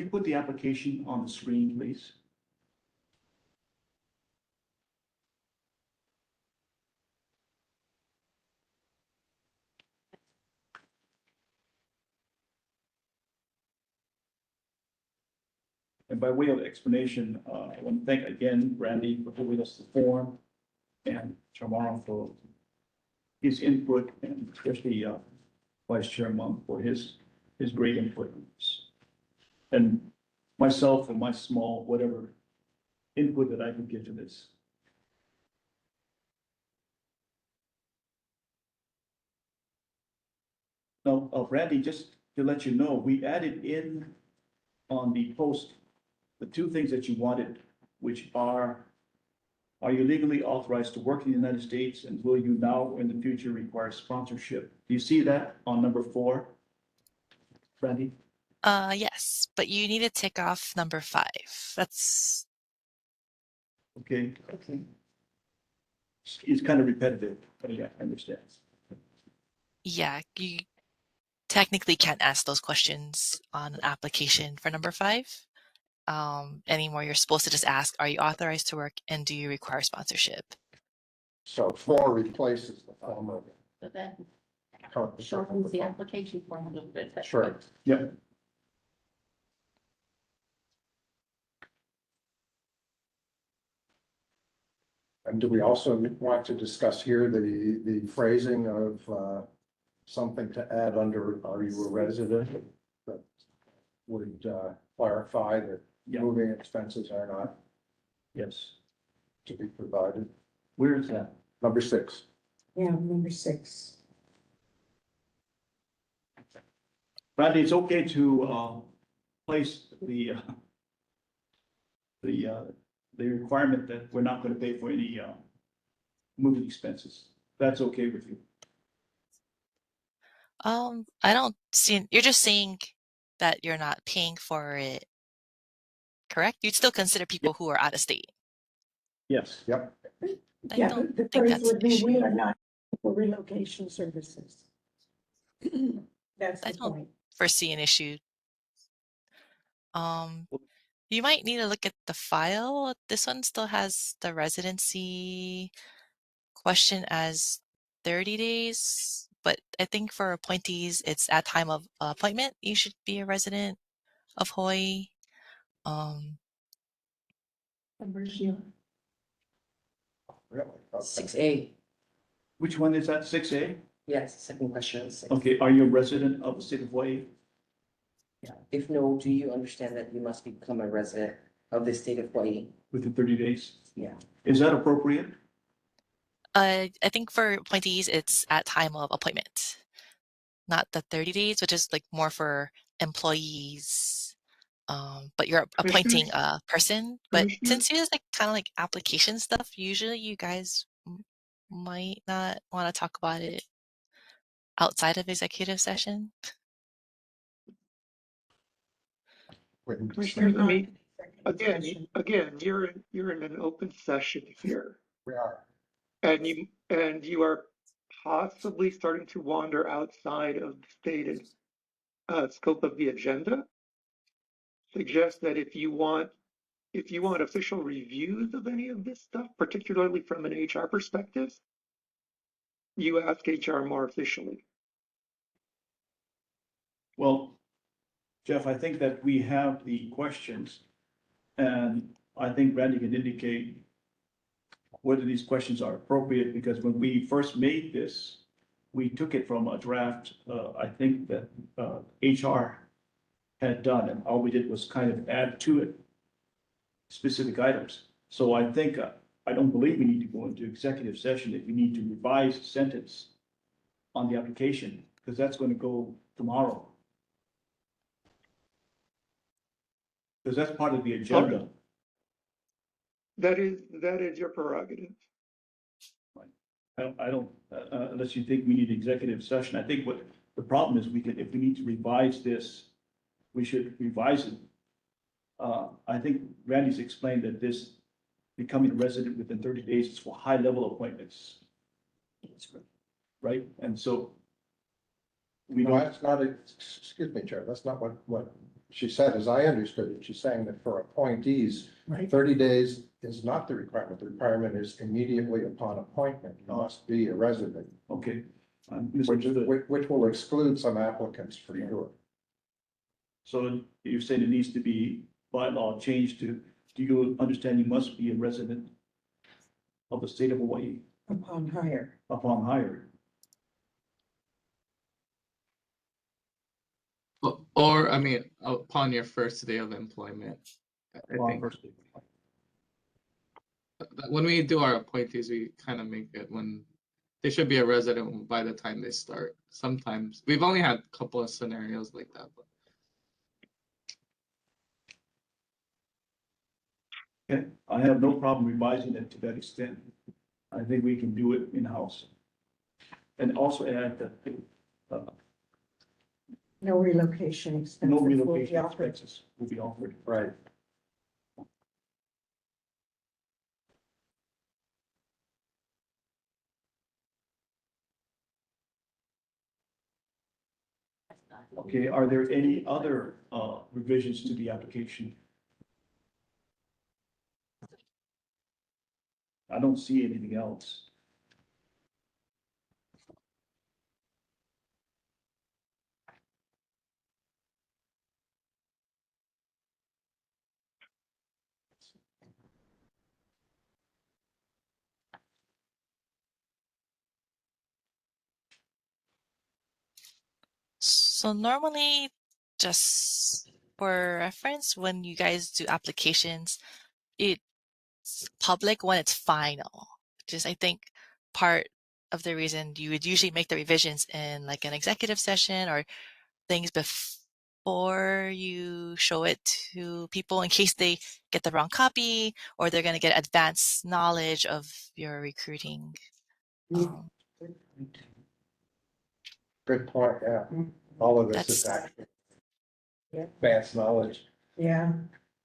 put the application on the screen, please? And by way of explanation, I want to thank again Randy for giving us the form and Chamorro for his input, and especially Vice Chair Monk for his great input. And myself for my small, whatever input that I can give to this. Now, Randy, just to let you know, we added in on the post the two things that you wanted, which are you legally authorized to work in the United States, and will you now or in the future require sponsorship? Do you see that on number 4? Randy?
Yes, but you need to tick off number 5. That's
Okay. It's kind of repetitive, but yeah, I understand.
yeah, you technically can't ask those questions on an application for number 5. Anymore, you're supposed to just ask, are you authorized to work and do you require sponsorship?
So 4 replaces the former.
so that
current-
shortens the application form a little bit. That's
Sure.
good.
Yep.
And do we also want to discuss here the phrasing of something to add under, are you a resident? That would clarify that
Yeah.
moving expenses are not
Yes.
to be provided.
Where is that?
Number 6.
Yeah, number 6.
Randy, it's okay to place the requirement that we're not going to pay for any moving expenses. That's okay with you?
I don't see, you're just saying that you're not paying for it, correct? You'd still consider people who are out of state.
Yes.
Yep.
I
Yeah,
don't
the
think
phrase
that's an
would be, we
issue.
are not for relocation services. That's
I
the
don't
point.
foresee an issue. You might need to look at the file. This one still has the residency question as 30 days, but I think for appointees, it's at time of appointment. You should be a resident of Hawaii.
Really? Okay.
6A,
Which one is that? 6A?
yes, second question on 6.
Okay, are you a resident of the state of Hawaii?
Yeah. If no, do you understand that you must become a resident of the state of Hawaii?
Within 30 days?
Yeah.
Is that appropriate?
I think for appointees, it's at time of appointment, not the 30 days, which is like more for employees. But you're appointing a person. But since it's like kind of like application stuff, usually you guys might not want to talk about it outside of executive session.
Commissioners,
executive session.
Again, you're in an open session here,
We are.
and you are possibly starting to wander outside of the stated scope of the agenda. Suggest that if you want official reviews of any of this stuff, particularly from an HR perspective, you ask HR more officially.
Well, Jeff, I think that we have the questions, and I think Randy can indicate whether these questions are appropriate, because when we first made this, we took it from a draft, I think that HR had done, and all we did was kind of add to it specific items. So I think, I don't believe we need to go into executive session if we need to revise sentence on the application, because that's going to go tomorrow. Because that's part of the agenda.
That is your prerogative.
I don't, unless you think we need executive session. I think what the problem is, if we need to revise this, we should revise it. I think Randy's explained that this becoming a resident within 30 days is for high-level appointments. Right? And so we
No,
don't,
that's not, excuse me, Chair, that's not what she said, as I understood it. She's saying that for appointees,
Right.
30 days is not the requirement. The requirement is immediately upon appointment. You must be a resident,
okay. I
which
misunderstood.
which will exclude some applicants for sure.
So you're saying it needs to be bylaw changed to, do you understand you must be a resident of the state of Hawaii
Upon hire.
upon hire?
Or, I mean, upon your first day of employment. I
Upon
think
first day.
when we do our appointees, we kind of make it when they should be a resident by the time they start. Sometimes we've only had a couple of scenarios like that, but
Okay, I have no problem revising it to that extent. I think we can do it in-house. And also add that,
No relocation expenses
no
will be
relocation
offered.
expenses will be offered.
Right.
Okay, are there any other, revisions to the application? I don't see anything else.
So normally, just for reference, when you guys do applications, it's public when it's final, which is, I think, part of the reason you would usually make the revisions in like an executive session or things before you show it to people in case they get the wrong copy or they're going to get advanced knowledge of your recruiting.
Good point, yeah. All of this is
That's-
actually
Yeah.
advanced knowledge.
Yeah,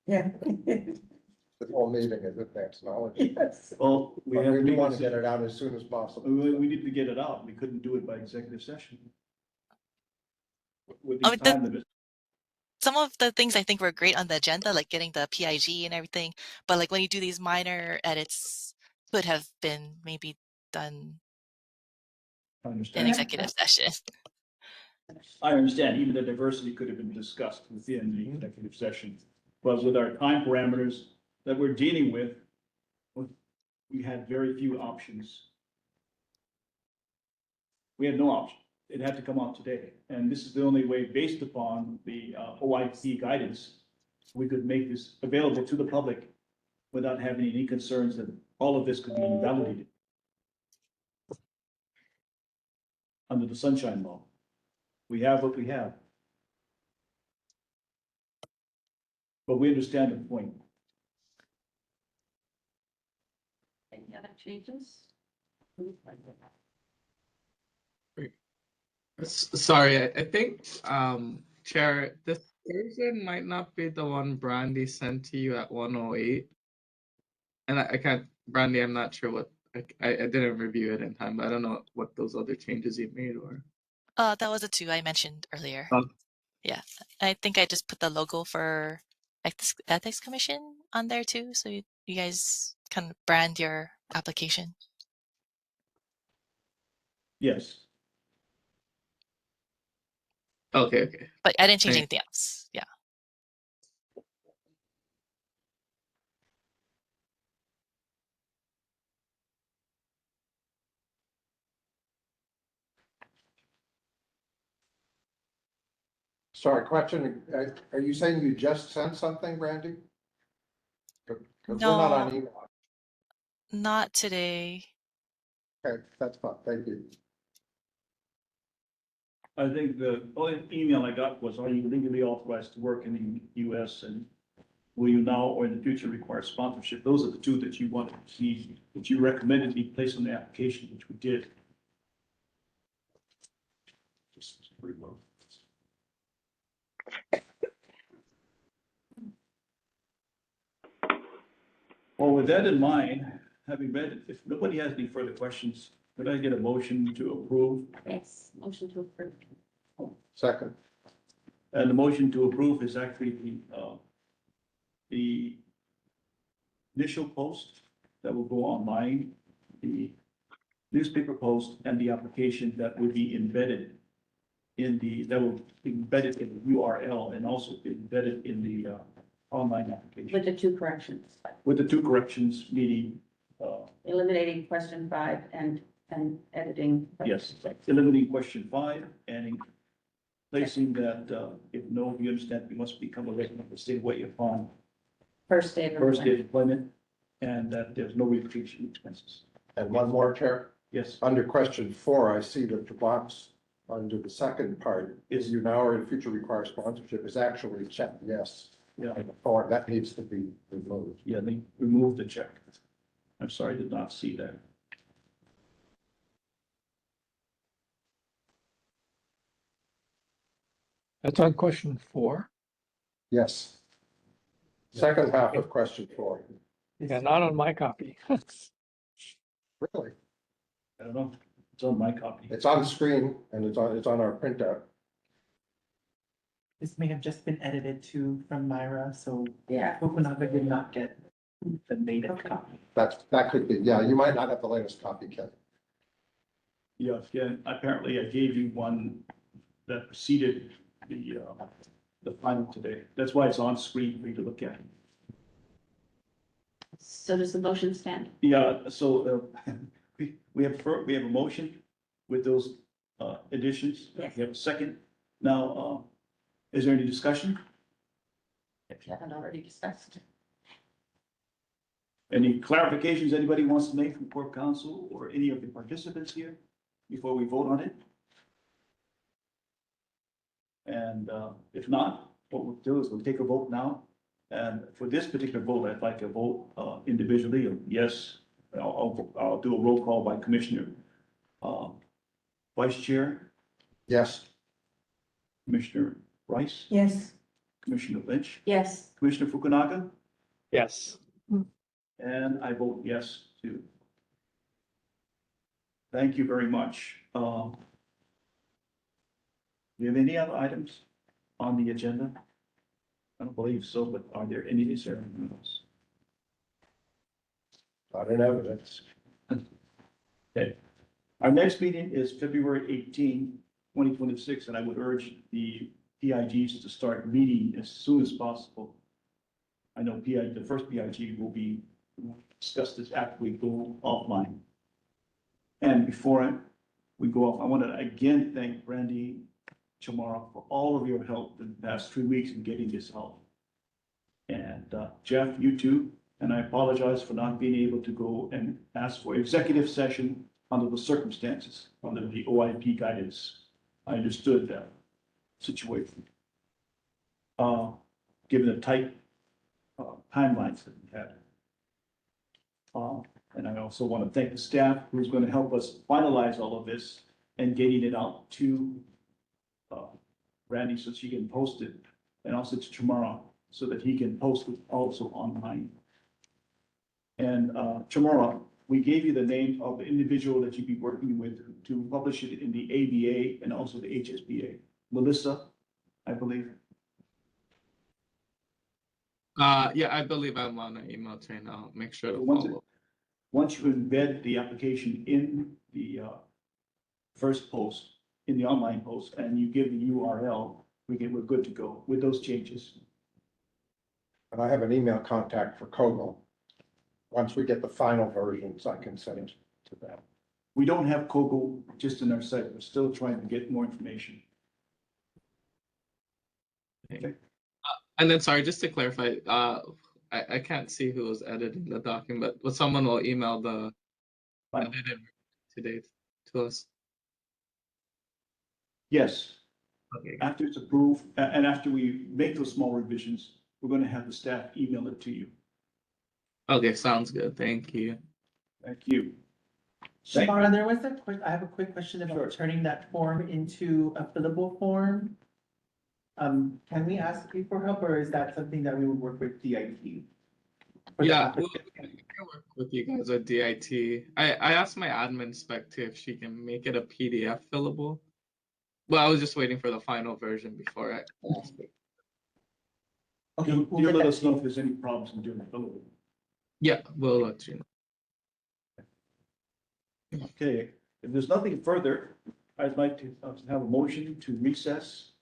yeah.
The whole meeting is advanced knowledge.
Yes.
Well, we
But
have.
we do want to
meetings-
get it out as soon as possible.
We need to get it out. We couldn't do it by executive session. With
I
these
mean,
time limits.
some of the things I think were great on the agenda, like getting the PIG and everything, but like when you do these minor edits, could have been maybe done
I
in
understand.
executive session.
I understand, even the diversity could have been discussed within the executive session. But with our time parameters that we're dealing with, we had very few options. We had no option. It had to come out today. And this is the only way, based upon the OIT guidance, we could make this available to the public without having any concerns that all of this could be invalidated under the Sunshine Law. We have what we have. But we understand the point.
Any other changes?
sorry, I think Chair, this version might not be the one Brandy sent to you at 108. And I can't, Brandy, I'm not sure what, I didn't review it in time, but I don't know what those other changes you made or.
That was the two I mentioned earlier.
Oh.
Yeah, I think I just put the logo for Ethics Commission on there too, so you guys can brand your application.
Yes.
Okay, okay.
But I didn't change
Thank-
anything else. Yeah.
Sorry, question, are you saying you just sent something, Randy? Because we're not on
No,
email.
not today.
Okay, that's fine, thank you.
I think the only email I got was, are you legally authorized to work in the US and will you now or in the future require sponsorship? Those are the two that you wanted to see, that you recommended be placed on the application, which we did. Pretty well. Well, with that in mind, having read it, if nobody has any further questions, could I get a motion to approve?
Yes, motion to approve.
Second,
And the motion to approve is actually the initial post that will go online, the newspaper post, and the application that will be embedded in the, that will be embedded in the URL and also be embedded in the online application.
With the two corrections,
With the two corrections, meaning,
eliminating question 5 and editing.
yes, eliminating question 5 and placing that, if no, you understand, you must become a resident of the state of Hawaii upon
First day of
first day of
employment.
employment, and that there's no relocation expenses.
and one more, Chair.
Yes,
Under question 4, I see that the box under the second part is you now or in future require sponsorship is actually checked, yes.
yeah,
Or that needs to be removed.
yeah, they removed the check. I'm sorry, I did not see that.
That's on question 4.
Yes. Second half of question 4.
Yeah, not on my copy.
Really?
I don't know, it's on my copy.
It's on screen and it's on our printout.
This may have just been edited too from Myra, so
Yeah.
Fukunaga did not get the native
Okay.
copy.
That could be, yeah, you might not have the latest copy, Ken.
Yes, yeah, apparently I gave you one that preceded the final today. That's why it's on screen for you to look at.
So does the motion stand?
Yeah, so we have a motion with those additions.
Yes.
We have a second. Now, is there any discussion?
If you haven't already discussed.
Any clarifications anybody wants to make from Corp Council or any of the participants here before we vote on it? And if not, what we'll do is we'll take a vote now. And for this particular vote, I'd like a vote individually of yes. I'll do a roll call by Commissioner, Vice Chair,
Yes,
Commissioner Rice,
Yes,
Commissioner Lynch,
Yes,
Commissioner Fukunaga,
Yes.
and I vote yes too. Thank you very much. Do you have any other items on the agenda? I don't believe so, but are there any else?
not in evidence.
Okay. Our next meeting is February 18, 2026, and I would urge the PIGs to start meeting as soon as possible. I know the first PIG will be discussed this after we go offline. And before we go off, I want to again thank Brandy Chamara for all of your help in the past 3 weeks in getting this help. And Jeff, you too. And I apologize for not being able to go and ask for executive session under the circumstances, under the OIP guidance. I understood that situation. Given the tight timelines that we had. And I also want to thank the staff who's going to help us finalize all of this and getting it out to Randy so she can post it and also to Chamorro, so that he can post it also online. And, Chamorro, we gave you the name of the individual that you'd be working with to publish it in the ABA and also the HSBA. Melissa, I believe.
Yeah, I believe I'm on an email train. I'll make sure to
Once it-
follow.
Once you embed the application in the first post, in the online post, and you give the URL, we're good to go with those changes.
And I have an email contact for Kogel. Once we get the final versions, I can send it to them.
We don't have Kogo just in our site. We're still trying to get more information. Okay.
And then, sorry, just to clarify, I can't see who was editing the document, but someone will email the
Final.
edited today to us.
Yes,
Okay.
after it's approved, and after we make those small revisions, we're gonna have the staff email it to you.
Okay, sounds good. Thank you.
Thank you. Thank-
Shamara, I have a quick question
Sure.
about turning that form into a fillable form. Can we ask you for help, or is that something that we would work with DIT? For the
Yeah, we'll
applicant?
we can work with you guys with DIT. I asked my admin spec too if she can make it a PDF fillable. Well, I was just waiting for the final version before I asked it.
Okay,
You'll
we'll
you'll
get
let
that
us
to you.
know if there's any problems in doing it.
Yeah, we'll let you know.
Okay, if there's nothing further, I'd like to have a motion to recess.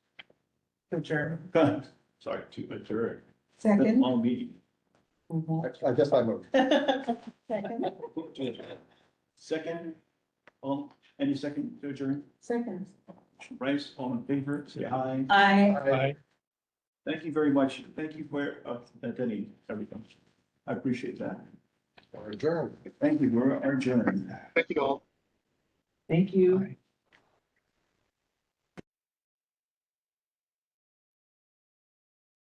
Adjourn.
Sorry, to adjourn. The
Second,
long meeting.
I guess I moved.
second,
Second, any second to adjourn?
second.
Bryce, all in favor, say aye.
I.
Thank you very much. Thank you for attending everything. I appreciate that.
We're adjourned.
Thank you. We're adjourned.
Thank you all.
Thank you.